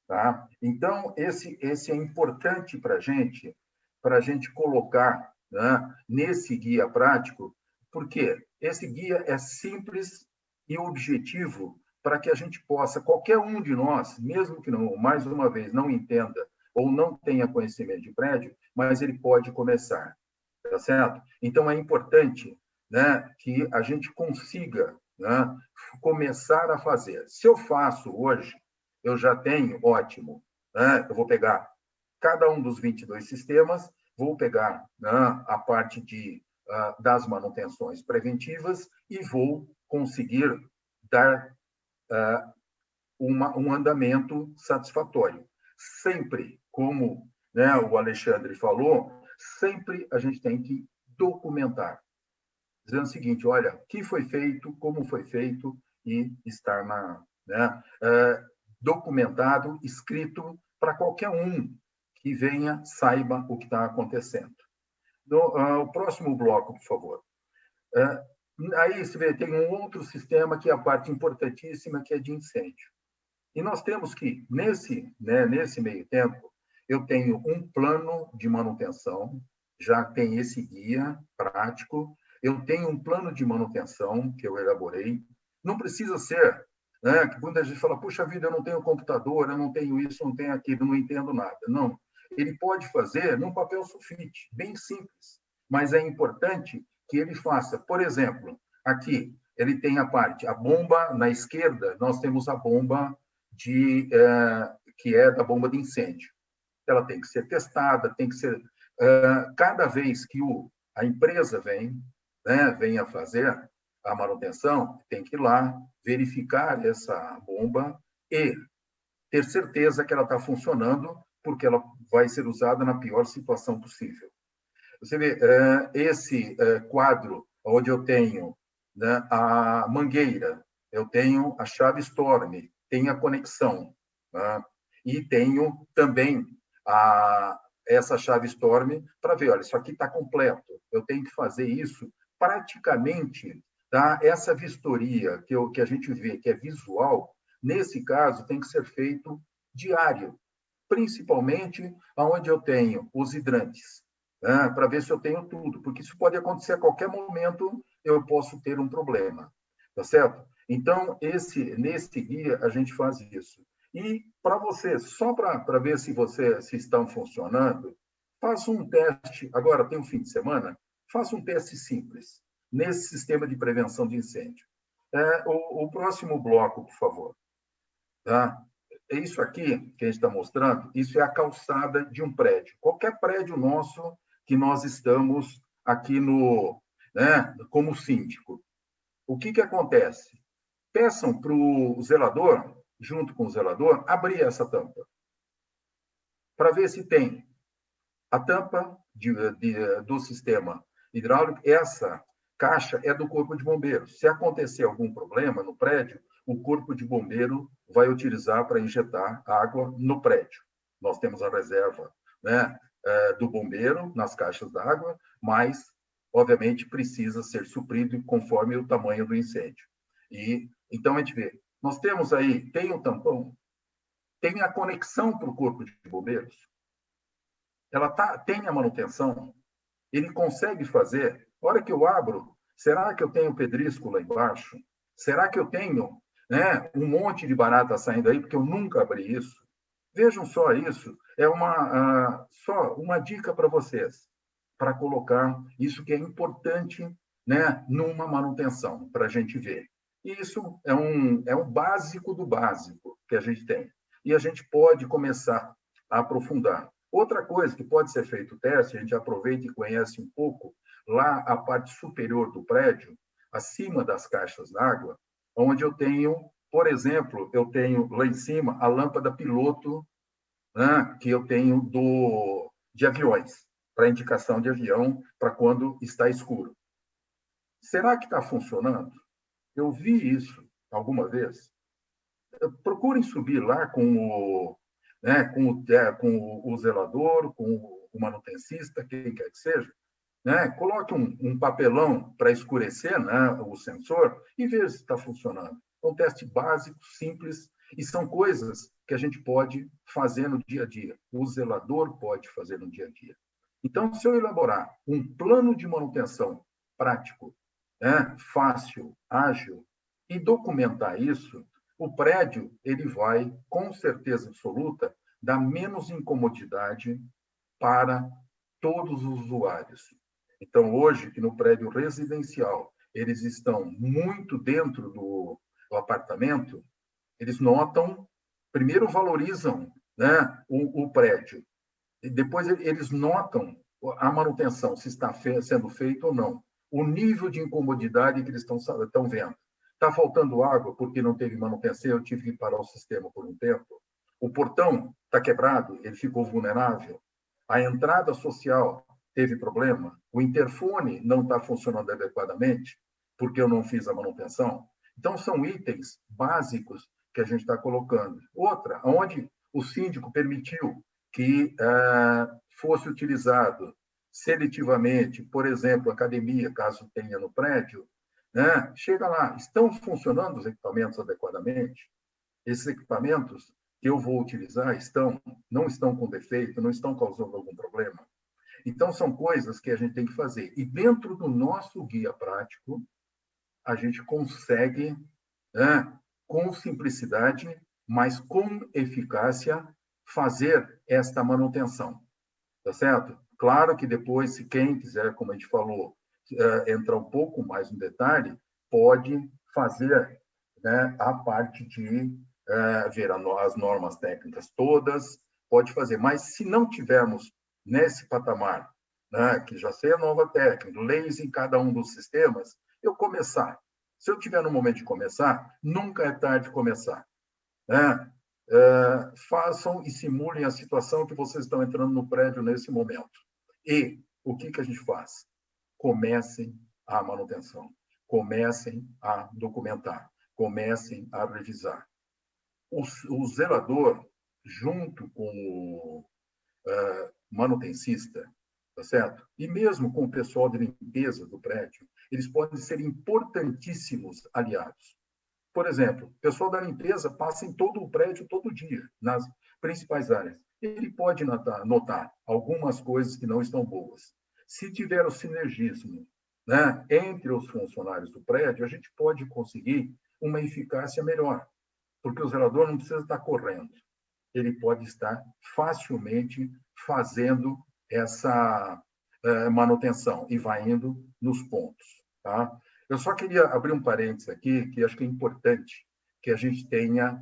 Tá? Então, esse é importante para a gente colocar nesse guia prático, porque esse guia é simples e objetivo para que a gente possa, qualquer um de nós, mesmo que não, mais uma vez, não entenda ou não tenha conhecimento de prédio, mas ele pode começar, tá certo? Então, é importante que a gente consiga começar a fazer. Se eu faço hoje, eu já tenho, ótimo, eu vou pegar cada um dos 22 sistemas, vou pegar a parte das manutenções preventivas e vou conseguir dar um andamento satisfatório. Sempre, como o Alexandre falou, sempre a gente tem que documentar, dizendo o seguinte, olha, o que foi feito, como foi feito, e estar documentado, escrito, para qualquer um que venha, saiba o que está acontecendo. O próximo bloco, por favor. Aí você vê, tem um outro sistema que é a parte importantíssima, que é de incêndio. E nós temos que, nesse meio tempo, eu tenho um plano de manutenção, já tem esse guia prático, eu tenho um plano de manutenção que eu elaborei. Não precisa ser, né, que muita gente fala, puxa vida, eu não tenho computador, eu não tenho isso, não tenho aquilo, não entendo nada. Não, ele pode fazer num papel sulfite, bem simples, mas é importante que ele faça. Por exemplo, aqui, ele tem a bomba na esquerda, nós temos a bomba que é da bomba de incêndio. Ela tem que ser testada, tem que ser... cada vez que a empresa vem a fazer a manutenção, tem que ir lá, verificar essa bomba e ter certeza que ela está funcionando, porque ela vai ser usada na pior situação possível. Você vê, esse quadro, onde eu tenho, né, a mangueira, eu tenho a chave Storm, tenho a conexão, né, e tenho também essa chave Storm para ver, olha, isso aqui está completo, eu tenho que fazer isso praticamente, tá? Essa vistoria que a gente vê, que é visual, nesse caso, tem que ser feito diário, principalmente onde eu tenho os hidrantes, né, para ver se eu tenho tudo, porque isso pode acontecer a qualquer momento, eu posso ter um problema, tá certo? Então, nesse guia, a gente faz isso. E para você, só para ver se estão funcionando, faça um teste, agora tem um fim de semana, faça um teste simples, nesse sistema de prevenção de incêndio. O próximo bloco, por favor. Tá? Isso aqui que a gente está mostrando, isso é a calçada de um prédio. Qualquer prédio nosso que nós estamos aqui como síndico. O que acontece? Peçam para o zelador, junto com o zelador, abrir essa tampa, para ver se tem a tampa do sistema hidráulico. Essa caixa é do Corpo de Bombeiros. Se acontecer algum problema no prédio, o Corpo de Bombeiro vai utilizar para injetar água no prédio. Nós temos a reserva, né, do bombeiro nas caixas d'água, mas, obviamente, precisa ser suprido conforme o tamanho do incêndio. E então a gente vê, nós temos aí, tem o tampão, tem a conexão para o Corpo de Bombeiros, tem a manutenção, ele consegue fazer. A hora que eu abro, será que eu tenho pedrisco lá embaixo? Será que eu tenho, né, um monte de barata saindo aí, porque eu nunca abri isso? Vejam só isso, é só uma dica para vocês, para colocar isso que é importante, né, numa manutenção, para a gente ver. E isso é um básico do básico que a gente tem. E a gente pode começar a aprofundar. Outra coisa que pode ser feito o teste, a gente aproveita e conhece um pouco, lá a parte superior do prédio, acima das caixas d'água, onde eu tenho, por exemplo, eu tenho lá em cima a lâmpada piloto, né, que eu tenho de aviões, para indicação de avião, para quando está escuro. Será que está funcionando? Eu vi isso alguma vez. Procurem subir lá com o zelador, com o manutencista, quem quer que seja, né? Coloque um papelão para escurecer, né, o sensor e veja se está funcionando. É um teste básico, simples, e são coisas que a gente pode fazer no dia a dia. O zelador pode fazer no dia a dia. Então, se eu elaborar um plano de manutenção prático, né, fácil, ágil, e documentar isso, o prédio ele vai, com certeza absoluta, dar menos incomodidade para todos os usuários. Então, hoje, que no prédio residencial, eles estão muito dentro do apartamento, eles notam, primeiro valorizam, né, o prédio, e depois eles notam a manutenção, se está sendo feita ou não, o nível de incomodidade que eles estão vendo. Está faltando água porque não teve manutenção, eu tive que parar o sistema por um tempo. O portão está quebrado, ele ficou vulnerável. A entrada social teve problema. O interfone não está funcionando adequadamente porque eu não fiz a manutenção. Então, são itens básicos que a gente está colocando. Outra, onde o síndico permitiu que fosse utilizado seletivamente, por exemplo, academia, caso tenha no prédio, né? Chega lá, estão funcionando os equipamentos adequadamente? Esses equipamentos que eu vou utilizar não estão com defeito, não estão causando algum problema? Então, são coisas que a gente tem que fazer. E dentro do nosso guia prático, a gente consegue, né, com simplicidade, mas com eficácia, fazer esta manutenção. Tá certo? Claro que depois, se quem quiser, como a gente falou, entrar um pouco mais no detalhe, pode fazer, né, a parte de ver as normas técnicas todas, pode fazer. Mas se não tivermos nesse patamar, né, que já sei a nova técnica, leis em cada um dos sistemas, eu começar. Se eu tiver no momento de começar, nunca é tarde de começar, né? Façam e simulem a situação que vocês estão entrando no prédio nesse momento. E o que a gente faz? Comecem a manutenção, comecem a documentar, comecem a revisar. O zelador, junto com o manutencista, tá certo? E mesmo com o pessoal de limpeza do prédio, eles podem ser importantíssimos aliados. Por exemplo, o pessoal da limpeza passa em todo o prédio, todo dia, nas principais áreas. Ele pode notar algumas coisas que não estão boas. Se tiver o sinergismo, né, entre os funcionários do prédio, a gente pode conseguir uma eficácia melhor, porque o zelador não precisa estar correndo. Ele pode estar facilmente fazendo essa manutenção e vai indo nos pontos. Tá? Eu só queria abrir um parênteses aqui, que acho que é importante que a gente tenha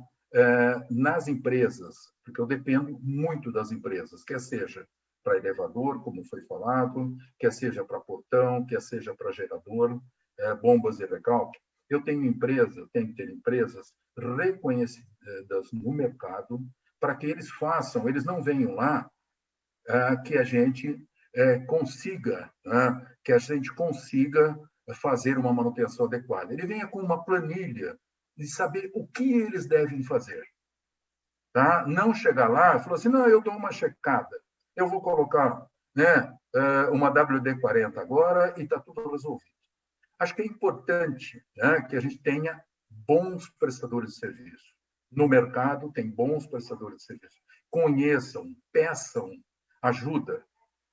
nas empresas, porque eu dependo muito das empresas, quer seja para elevador, como foi falado, quer seja para portão, quer seja para gerador, bombas de recalque. Eu tenho que ter empresas reconhecidas no mercado para que eles façam, eles não venham lá que a gente consiga, que a gente consiga fazer uma manutenção adequada. Ele venha com uma planilha de saber o que eles devem fazer. Tá? Não chegar lá e falar assim, não, eu dou uma checada, eu vou colocar, né, uma WD-40 agora e está tudo resolvido. Acho que é importante, né, que a gente tenha bons prestadores de serviço. No mercado tem bons prestadores de serviço. Conheçam, peçam ajuda,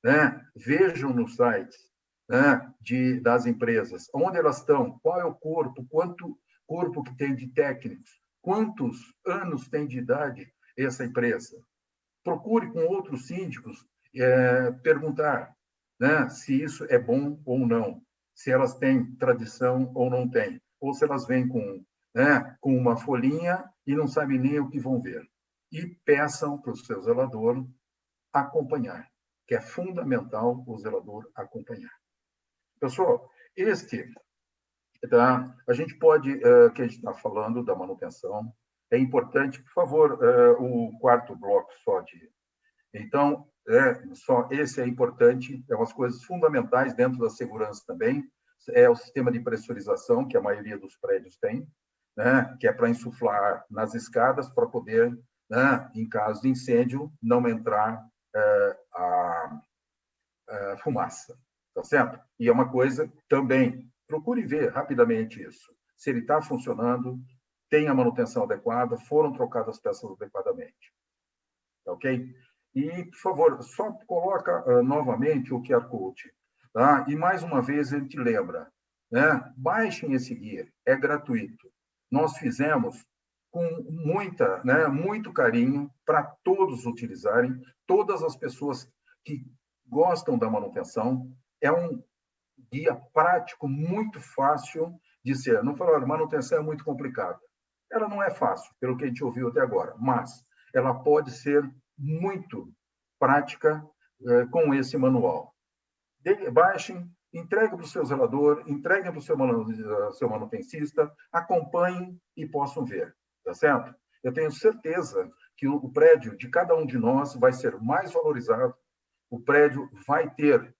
né? Vejam nos sites, né, das empresas, onde elas estão, qual é o corpo, quanto corpo que tem de técnicos, quantos anos tem de idade essa empresa. Procure com outros síndicos perguntar, né, se isso é bom ou não, se elas têm tradição ou não têm, ou se elas vêm com uma folhinha e não sabem nem o que vão ver. E peçam para o seu zelador acompanhar, que é fundamental o zelador acompanhar. Pessoal, a gente pode, que a gente está falando da manutenção, é importante, por favor, o quarto bloco só de... Então, só esse é importante, é umas coisas fundamentais dentro da segurança também, é o sistema de pressurização, que a maioria dos prédios tem, né, que é para insuflar nas escadas, para poder, né, em caso de incêndio, não entrar a fumaça, tá certo? E é uma coisa também, procure ver rapidamente isso, se ele está funcionando, tem a manutenção adequada, foram trocadas as peças adequadamente, tá ok? E, por favor, só coloca novamente o QR Code, tá? E, mais uma vez, a gente lembra, né? Baixem esse guia, é gratuito. Nós fizemos com muito carinho para todos utilizarem, todas as pessoas que gostam da manutenção. É um guia prático, muito fácil de ser. Não falaram, manutenção é muito complicada. Ela não é fácil, pelo que a gente ouviu até agora, mas ela pode ser muito prática com esse manual. Baixem, entreguem para o seu zelador, entreguem para o seu manutencista, acompanhem e possam ver, tá certo? Eu tenho certeza que o prédio de cada um de nós vai ser mais valorizado, o prédio vai ter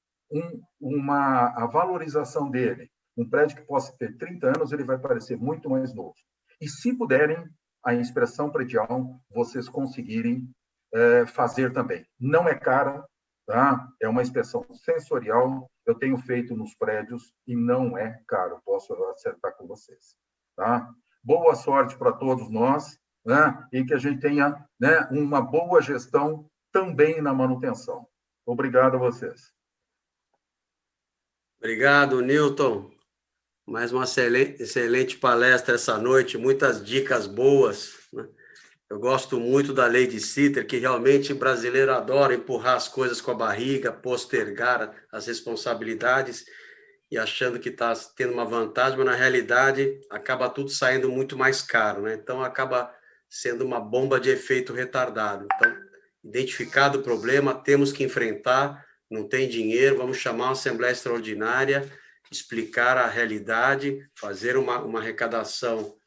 a valorização dele. Um prédio que possa ter 30 anos, ele vai parecer muito mais novo. E, se puderem, a inspeção predial vocês conseguirem fazer também. Não é cara, tá? É uma inspeção sensorial, eu tenho feito nos prédios e não é caro, posso acertar com vocês. Tá? Boa sorte para todos nós, né? E que a gente tenha, né, uma boa gestão também na manutenção. Obrigado a vocês. Obrigado, Newton. Mais uma excelente palestra essa noite, muitas dicas boas, né? Eu gosto muito da lei de Sitter, que realmente o brasileiro adora empurrar as coisas com a barriga, postergar as responsabilidades e achando que está tendo uma vantagem, mas na realidade acaba tudo saindo muito mais caro, né? Então acaba sendo uma bomba de efeito retardado. Então, identificado o problema, temos que enfrentar, não tem dinheiro, vamos chamar uma assembleia extraordinária, explicar a realidade, fazer uma arrecadação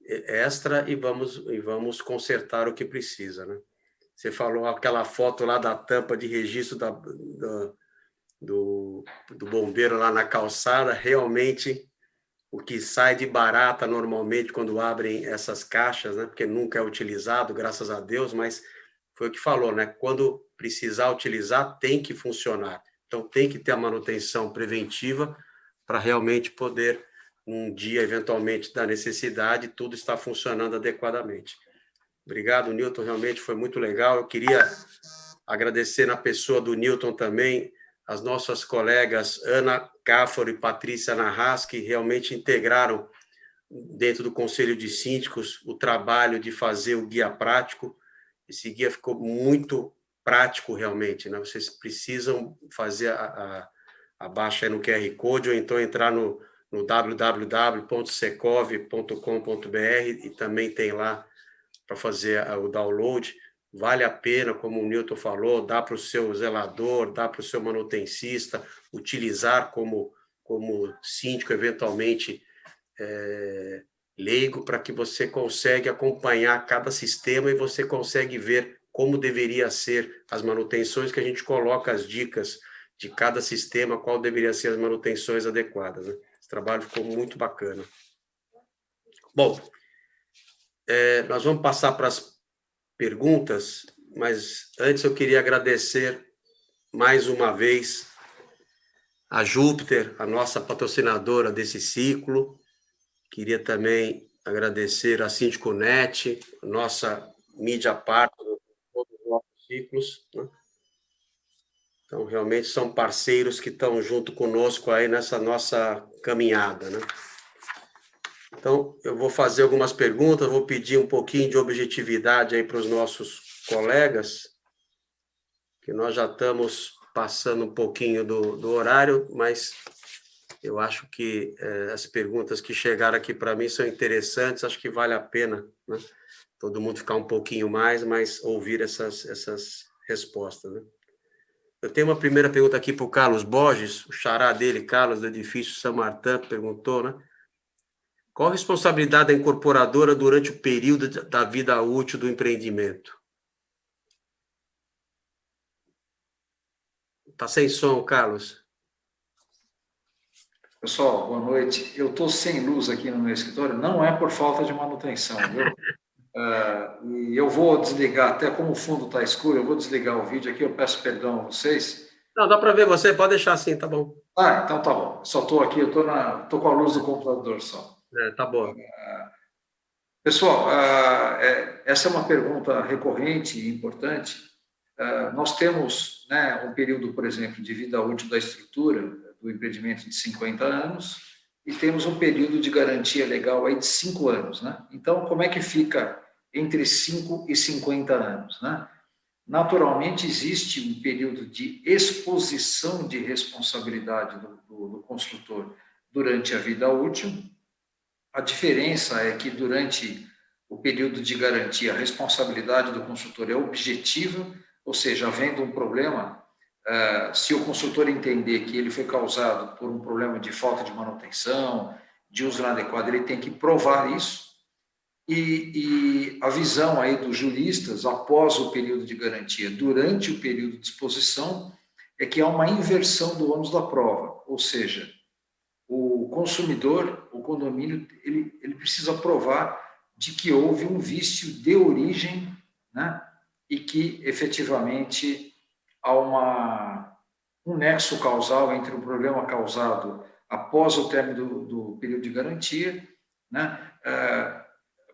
extra e vamos consertar o que precisa, né? Você falou aquela foto lá da tampa de registro do bombeiro lá na calçada, realmente o que sai de barata normalmente quando abrem essas caixas, né? Porque nunca é utilizado, graças a Deus, mas foi o que falou, né? Quando precisar utilizar, tem que funcionar. Então, tem que ter a manutenção preventiva para realmente poder, um dia, eventualmente, da necessidade, tudo está funcionando adequadamente. Obrigado, Newton, realmente foi muito legal. Eu queria agradecer na pessoa do Newton também as nossas colegas Ana Cáfaro e Patrícia Narras, que realmente integraram dentro do Conselho de Síndicos o trabalho de fazer o guia prático. Esse guia ficou muito prático, realmente, né? Vocês precisam fazer a baixa no QR Code ou então entrar no www.secov.com.br e também tem lá para fazer o download. Vale a pena, como o Newton falou, dá para o seu zelador, dá para o seu manutencista utilizar como síndico, eventualmente, leigo, para que você consegue acompanhar cada sistema e você consegue ver como deveria ser as manutenções, que a gente coloca as dicas de cada sistema, qual deveria ser as manutenções adequadas, né? Esse trabalho ficou muito bacana. Bom, nós vamos passar para as perguntas, mas antes eu queria agradecer mais uma vez a Júpiter, a nossa patrocinadora desse ciclo. Queria também agradecer a Síndico.net, nossa mídia partner de todos os nossos ciclos, né? Então, realmente são parceiros que estão junto conosco aí nessa nossa caminhada, né? Então, eu vou fazer algumas perguntas, vou pedir um pouquinho de objetividade aí para os nossos colegas, que nós já estamos passando um pouquinho do horário, mas eu acho que as perguntas que chegaram aqui para mim são interessantes, acho que vale a pena, né, todo mundo ficar um pouquinho mais, mas ouvir essas respostas, né? Eu tenho uma primeira pergunta aqui para o Carlos Borges, o xará dele, Carlos, do edifício São Martin, perguntou, né? Qual a responsabilidade da incorporadora durante o período da vida útil do empreendimento? Está sem som, Carlos. Pessoal, boa noite. Eu estou sem luz aqui no meu escritório, não é por falta de manutenção, viu? E eu vou desligar, até como o fundo está escuro, eu vou desligar o vídeo aqui, eu peço perdão a vocês. Não, dá para ver você, pode deixar assim, tá bom. Então tá bom. Só estou aqui, eu estou com a luz do computador só. Tá bom. Pessoal, essa é uma pergunta recorrente e importante. Nós temos, né, um período, por exemplo, de vida útil da estrutura do empreendimento de 50 anos e temos um período de garantia legal aí de 5 anos, né? Então, como é que fica entre 5 e 50 anos, né? Naturalmente, existe um período de exposição de responsabilidade do construtor durante a vida útil. A diferença é que, durante o período de garantia, a responsabilidade do construtor é objetiva, ou seja, havendo um problema, se o construtor entender que ele foi causado por um problema de falta de manutenção, de uso inadequado, ele tem que provar isso. E a visão aí dos juristas, após o período de garantia, durante o período de exposição, é que há uma inversão do ônus da prova, ou seja, o consumidor, o condomínio, ele precisa provar de que houve um vício de origem, né? E que, efetivamente, há um nexo causal entre o problema causado após o término do período de garantia, né?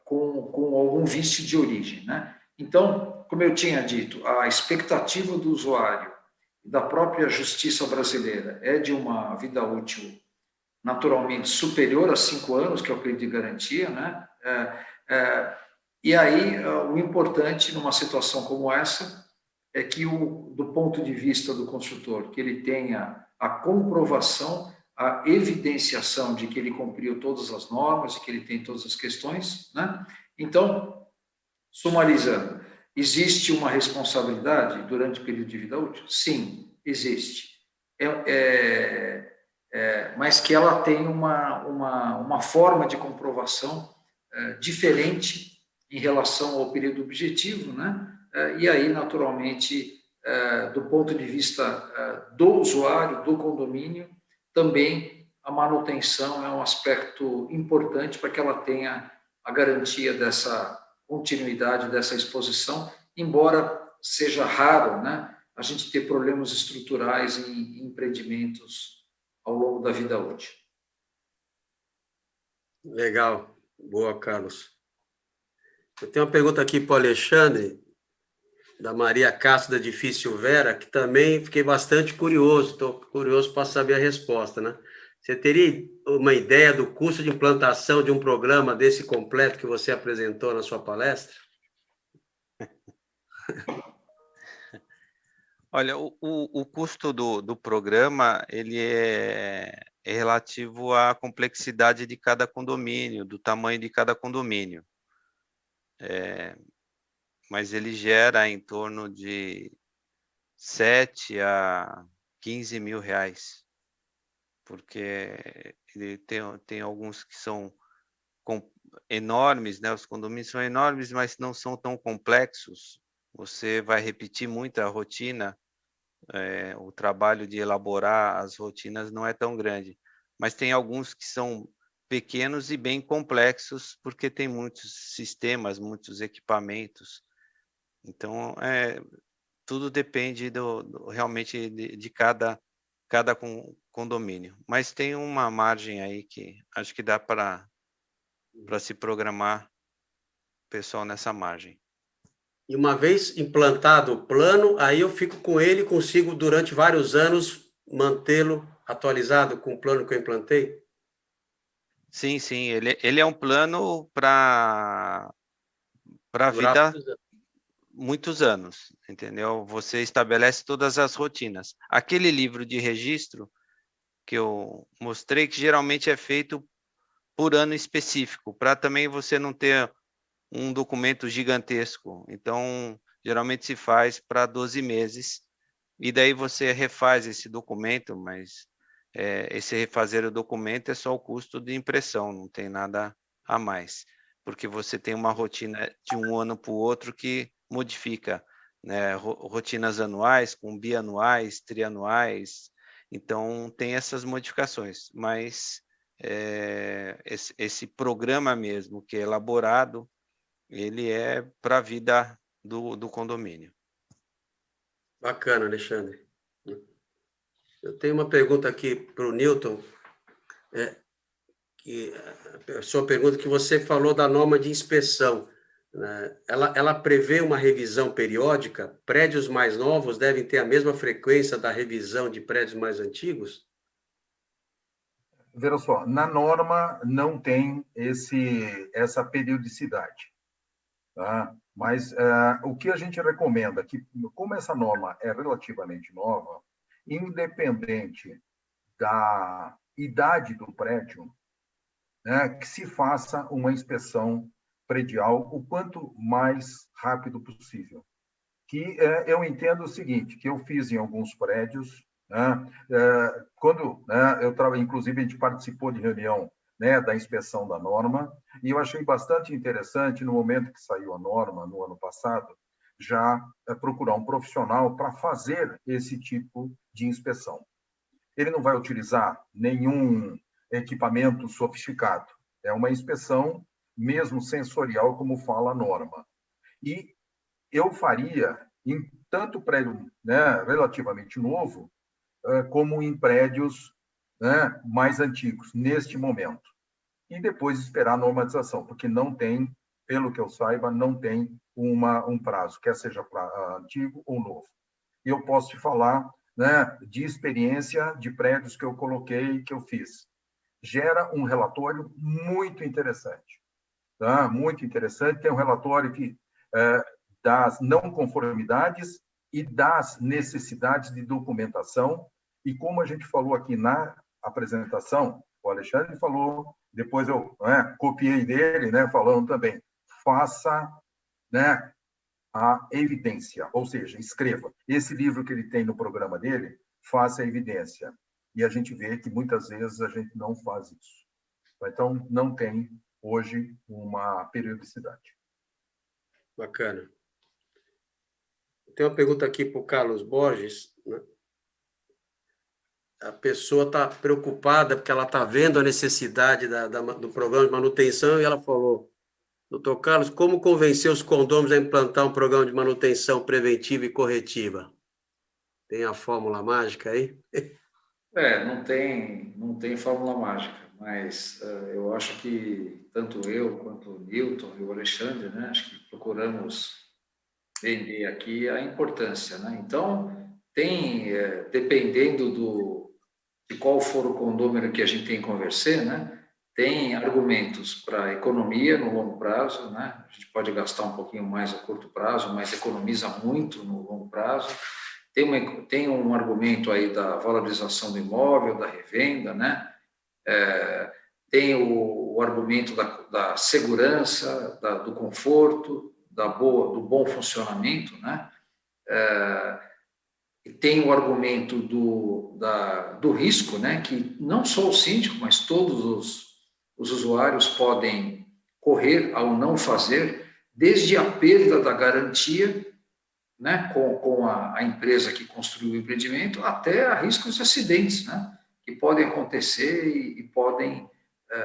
Com algum vício de origem, né? Então, como eu tinha dito, a expectativa do usuário e da própria justiça brasileira é de uma vida útil naturalmente superior a 5 anos, que é o período de garantia, né? E aí, o importante numa situação como essa é que, do ponto de vista do consultor, que ele tenha a comprovação, a evidenciação de que ele cumpriu todas as normas e que ele tem todas as questões, né? Então, sumarizando, existe uma responsabilidade durante o período de vida útil? Sim, existe. Mas que ela tem uma forma de comprovação diferente em relação ao período objetivo, né? E aí, naturalmente, do ponto de vista do usuário, do condomínio, também a manutenção é um aspecto importante para que ela tenha a garantia dessa continuidade, dessa exposição, embora seja raro, né, a gente ter problemas estruturais em empreendimentos ao longo da vida útil. Legal. Boa, Carlos. Eu tenho uma pergunta aqui para o Alexandre, da Maria Castro, da Edifício Vera, que também fiquei bastante curioso, estou curioso para saber a resposta, né? Você teria uma ideia do custo de implantação de um programa desse completo que você apresentou na sua palestra? Olha, o custo do programa, ele é relativo à complexidade de cada condomínio, do tamanho de cada condomínio. Mas ele gera em torno de 7 a 15 mil reais, porque ele tem alguns que são enormes, né? Os condomínios são enormes, mas não são tão complexos. Você vai repetir muito a rotina, o trabalho de elaborar as rotinas não é tão grande. Mas tem alguns que são pequenos e bem complexos, porque tem muitos sistemas, muitos equipamentos. Então, tudo depende realmente de cada condomínio. Mas tem uma margem aí que acho que dá para se programar o pessoal nessa margem. E uma vez implantado o plano, aí eu fico com ele e consigo, durante vários anos, mantê-lo atualizado com o plano que eu implantei? Sim, sim. Ele é um plano para a vida muitos anos, entendeu? Você estabelece todas as rotinas. Aquele livro de registro que eu mostrei, que geralmente é feito por ano específico, para também você não ter um documento gigantesco. Então, geralmente se faz para 12 meses, e daí você refaz esse documento, mas esse refazer o documento é só o custo de impressão, não tem nada a mais, porque você tem uma rotina de um ano para o outro que modifica, né? Rotinas anuais com bianuais, trianuais, então tem essas modificações, mas esse programa mesmo que é elaborado, ele é para a vida do condomínio. Bacana, Alexandre. Eu tenho uma pergunta aqui para o Newton, que a sua pergunta, que você falou da norma de inspeção, né? Ela prevê uma revisão periódica? Prédios mais novos devem ter a mesma frequência da revisão de prédios mais antigos? Veja só, na norma não tem essa periodicidade, tá? Mas o que a gente recomenda, que como essa norma é relativamente nova, independente da idade do prédio, né, que se faça uma inspeção predial o quanto mais rápido possível. Que eu entendo o seguinte, que eu fiz em alguns prédios, né, quando inclusive a gente participou de reunião, né, da inspeção da norma, e eu achei bastante interessante, no momento que saiu a norma, no ano passado, já procurar um profissional para fazer esse tipo de inspeção. Ele não vai utilizar nenhum equipamento sofisticado. É uma inspeção mesmo sensorial, como fala a norma. E eu faria em tanto prédio, né, relativamente novo, como em prédios, né, mais antigos, neste momento. E depois esperar a normatização, porque não tem, pelo que eu saiba, não tem um prazo, quer seja antigo ou novo. E eu posso te falar, né, de experiência de prédios que eu coloquei, que eu fiz. Gera um relatório muito interessante. Tá? Muito interessante. Tem um relatório das não conformidades e das necessidades de documentação. E como a gente falou aqui na apresentação, o Alexandre falou, depois eu copiei dele, né, falando também, faça, né, a evidência, ou seja, escreva. Esse livro que ele tem no programa dele, faça a evidência. E a gente vê que muitas vezes a gente não faz isso. Então, não tem hoje uma periodicidade. Bacana. Tem uma pergunta aqui para o Carlos Borges, né? A pessoa está preocupada porque ela está vendo a necessidade do programa de manutenção e ela falou, doutor Carlos, como convencer os condôminos a implantar um programa de manutenção preventiva e corretiva? Tem a fórmula mágica aí? Não tem fórmula mágica, mas eu acho que tanto eu quanto o Newton e o Alexandre, né, acho que procuramos vender aqui a importância, né? Então, dependendo de qual for o condômino que a gente tem que conversar, né, tem argumentos para economia no longo prazo, né? A gente pode gastar um pouquinho mais a curto prazo, mas economiza muito no longo prazo. Tem um argumento aí da valorização do imóvel, da revenda, né? Tem o argumento da segurança, do conforto, do bom funcionamento, né? E tem o argumento do risco, né? Que não só o síndico, mas todos os usuários podem correr ao não fazer, desde a perda da garantia, né, com a empresa que construiu o empreendimento, até a riscos de acidentes, né, que podem acontecer e podem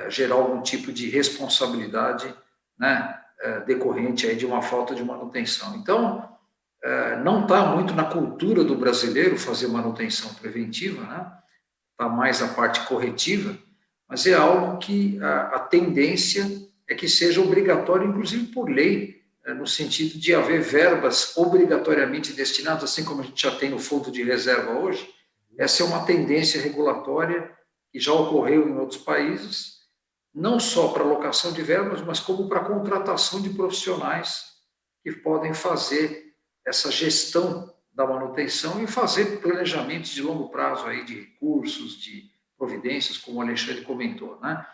gerar algum tipo de responsabilidade, né, decorrente aí de uma falta de manutenção. Então, não está muito na cultura do brasileiro fazer manutenção preventiva, né, está mais a parte corretiva, mas é algo que a tendência é que seja obrigatório, inclusive por lei, no sentido de haver verbas obrigatoriamente destinadas, assim como a gente já tem no fundo de reserva hoje. Essa é uma tendência regulatória que já ocorreu em outros países, não só para alocação de verbas, mas como para contratação de profissionais que podem fazer essa gestão da manutenção e fazer planejamentos de longo prazo aí de recursos, de providências, como o Alexandre comentou, né?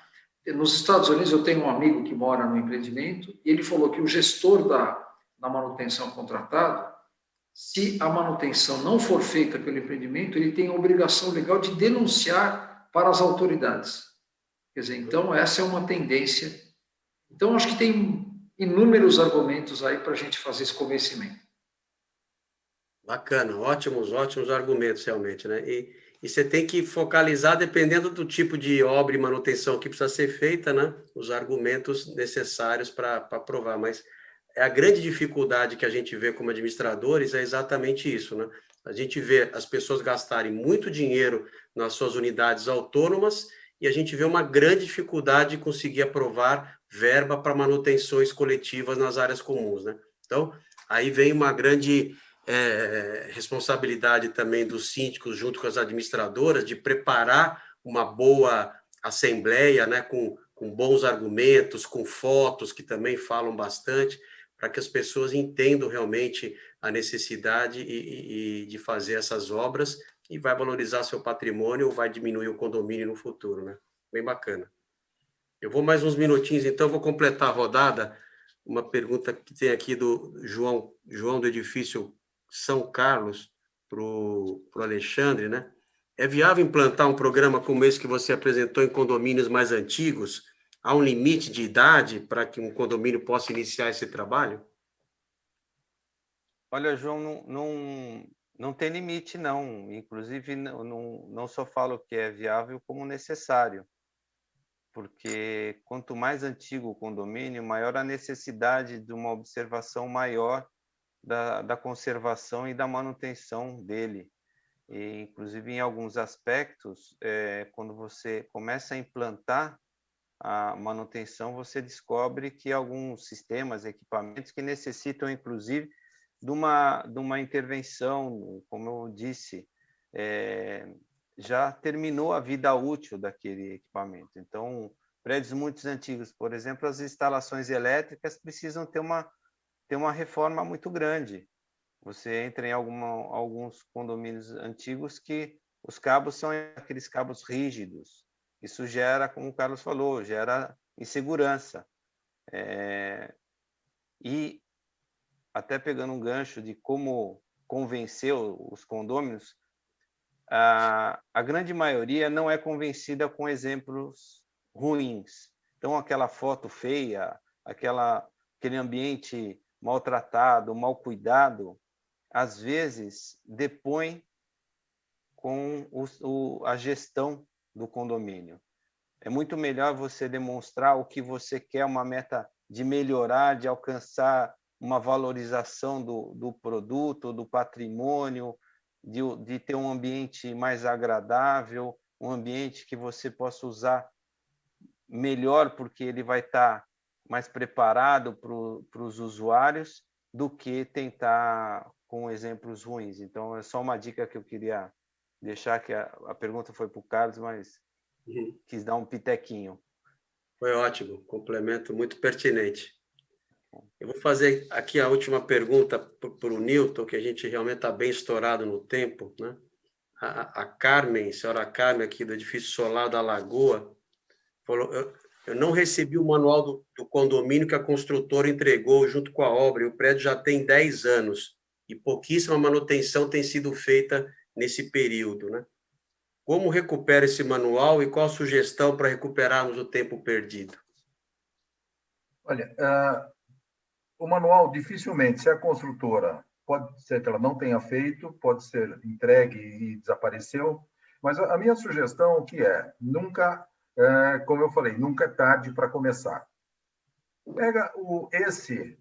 Nos Estados Unidos, eu tenho um amigo que mora no empreendimento e ele falou que o gestor da manutenção contratado, se a manutenção não for feita pelo empreendimento, ele tem a obrigação legal de denunciar para as autoridades. Quer dizer, então, essa é uma tendência. Então, acho que tem inúmeros argumentos aí para a gente fazer esse convencimento. Bacana, ótimos argumentos, realmente, né? E você tem que focalizar, dependendo do tipo de obra e manutenção que precisa ser feita, né? Os argumentos necessários para provar. Mas a grande dificuldade que a gente vê como administradores é exatamente isso, né? A gente vê as pessoas gastarem muito dinheiro nas suas unidades autônomas e a gente vê uma grande dificuldade de conseguir aprovar verba para manutenções coletivas nas áreas comuns, né? Então, aí vem uma grande responsabilidade também dos síndicos junto com as administradoras de preparar uma boa assembleia, né, com bons argumentos, com fotos que também falam bastante, para que as pessoas entendam realmente a necessidade e de fazer essas obras e vai valorizar seu patrimônio ou vai diminuir o condomínio no futuro, né? Bem bacana. Eu vou mais uns minutinhos, então, vou completar a rodada. Uma pergunta que tem aqui do João do edifício São Carlos, para o Alexandre, né? É viável implantar um programa como esse que você apresentou em condomínios mais antigos? Há um limite de idade para que um condomínio possa iniciar esse trabalho? Olha, João, não tem limite, não. Inclusive, não só falo que é viável, como necessário. porque quanto mais antigo o condomínio, maior a necessidade de uma observação maior da conservação e da manutenção dele. E, inclusive, em alguns aspectos, quando você começa a implantar a manutenção, você descobre que alguns sistemas, equipamentos que necessitam, inclusive, de uma intervenção, como eu disse, já terminou a vida útil daquele equipamento. Então, prédios muito antigos, por exemplo, as instalações elétricas precisam ter uma reforma muito grande. Você entra em alguns condomínios antigos que os cabos são aqueles cabos rígidos. Isso gera, como o Carlos falou, gera insegurança. E, até pegando um gancho de como convencer os condôminos, a grande maioria não é convencida com exemplos ruins. Então, aquela foto feia, aquele ambiente maltratado, mal cuidado, às vezes depõe com a gestão do condomínio. É muito melhor você demonstrar o que você quer, uma meta de melhorar, de alcançar uma valorização do produto, do patrimônio, de ter um ambiente mais agradável, um ambiente que você possa usar melhor, porque ele vai estar mais preparado para os usuários, do que tentar com exemplos ruins. Então, é só uma dica que eu queria deixar, que a pergunta foi para o Carlos, mas quis dar um pitequinho. Foi ótimo, complemento muito pertinente. Eu vou fazer aqui a última pergunta para o Newton, que a gente realmente está bem estourado no tempo, né? A Carmen, a senhora Carmen, aqui do Edifício Solar da Lagoa, falou: eu não recebi o manual do condomínio que a construtora entregou junto com a obra, e o prédio já tem 10 anos, e pouquíssima manutenção tem sido feita nesse período, né? Como recupera esse manual e qual a sugestão para recuperarmos o tempo perdido? Olha, o manual, dificilmente, se a construtora, pode ser que ela não tenha feito, pode ser entregue e desapareceu, mas a minha sugestão que nunca, como eu falei, nunca é tarde para começar. Pega esse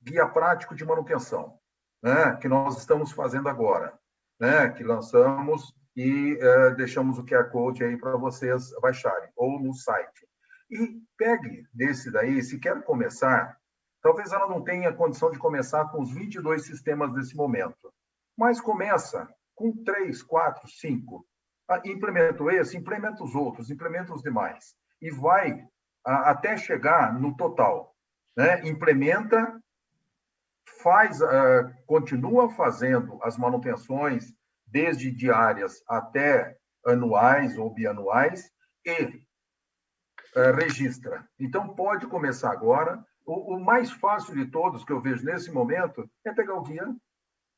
guia prático de manutenção, né, que nós estamos fazendo agora, né, que lançamos e deixamos o QR Code aí para vocês baixarem, ou no site. E pegue desse daí, se quer começar, talvez ela não tenha condição de começar com os 22 sistemas nesse momento, mas começa com 3, 4, 5. Implementa esse, implementa os outros, implementa os demais. E vai até chegar no total. Né? Implementa, continua fazendo as manutenções, desde diárias até anuais ou bianuais, e registra. Então, pode começar agora. O mais fácil de todos que eu vejo nesse momento é pegar o guia,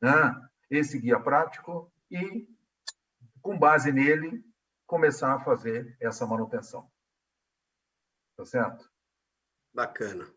né? Esse guia prático, e, com base nele, começar a fazer essa manutenção. Tá certo? Bacana.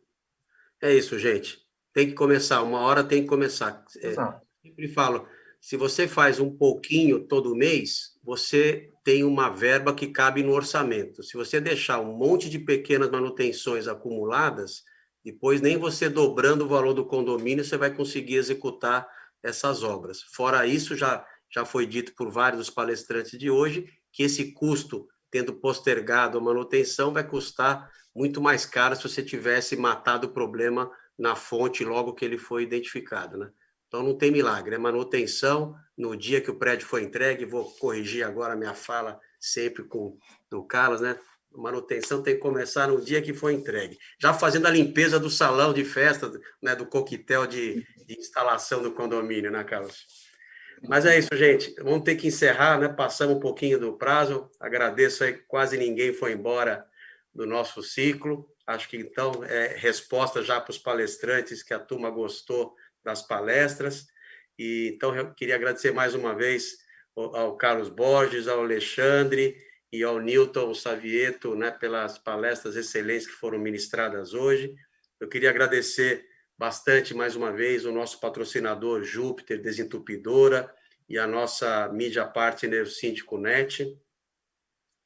É isso, gente. Tem que começar, uma hora tem que começar. Sempre falo, se você faz um pouquinho todo mês, você tem uma verba que cabe no orçamento. Se você deixar um monte de pequenas manutenções acumuladas, depois nem você dobrando o valor do condomínio você vai conseguir executar essas obras. Fora isso, já foi dito por vários dos palestrantes de hoje, que esse custo, tendo postergado a manutenção, vai custar muito mais caro se você tivesse matado o problema na fonte logo que ele foi identificado, né? Então, não tem milagre, é manutenção. No dia que o prédio foi entregue, vou corrigir agora a minha fala sempre do Carlos, né? Manutenção tem que começar no dia que foi entregue. Já fazendo a limpeza do salão de festa, né, do coquetel de instalação do condomínio, né, Carlos? Mas é isso, gente. Vamos ter que encerrar, né? Passamos um pouquinho do prazo. Agradeço aí, quase ninguém foi embora do nosso ciclo. Acho que, então, resposta já para os palestrantes, que a turma gostou das palestras. E, então, eu queria agradecer mais uma vez ao Carlos Borges, ao Alexandre e ao Newton Savieto, né, pelas palestras excelentes que foram ministradas hoje. Eu queria agradecer bastante, mais uma vez, o nosso patrocinador Júpiter Desentupidora e a nossa mídia partner Síndico Net.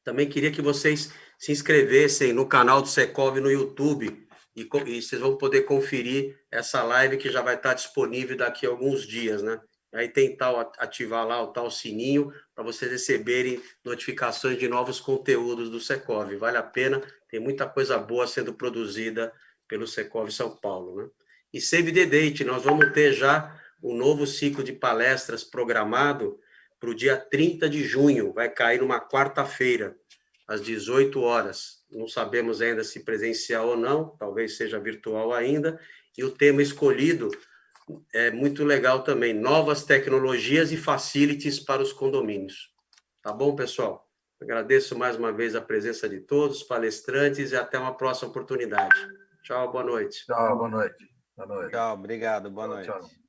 Também queria que vocês se inscrevessem no canal do Secov no YouTube e vocês vão poder conferir essa live que já vai estar disponível daqui a alguns dias, né? Aí tentar ativar lá o tal sininho para vocês receberem notificações de novos conteúdos do Secov. Vale a pena, tem muita coisa boa sendo produzida pelo Secov São Paulo, né? E Save the Date, nós vamos ter já um novo ciclo de palestras programado para o dia 30 de junho, vai cair numa quarta-feira, às 18 horas. Não sabemos ainda se presencial ou não, talvez seja virtual ainda, e o tema escolhido é muito legal também, novas tecnologias e facilities para os condomínios. Tá bom, pessoal? Agradeço mais uma vez a presença de todos, palestrantes, e até uma próxima oportunidade. Tchau, boa noite. Tchau, boa noite. Boa noite. Tchau, obrigado, boa Tchau, noite. tchau.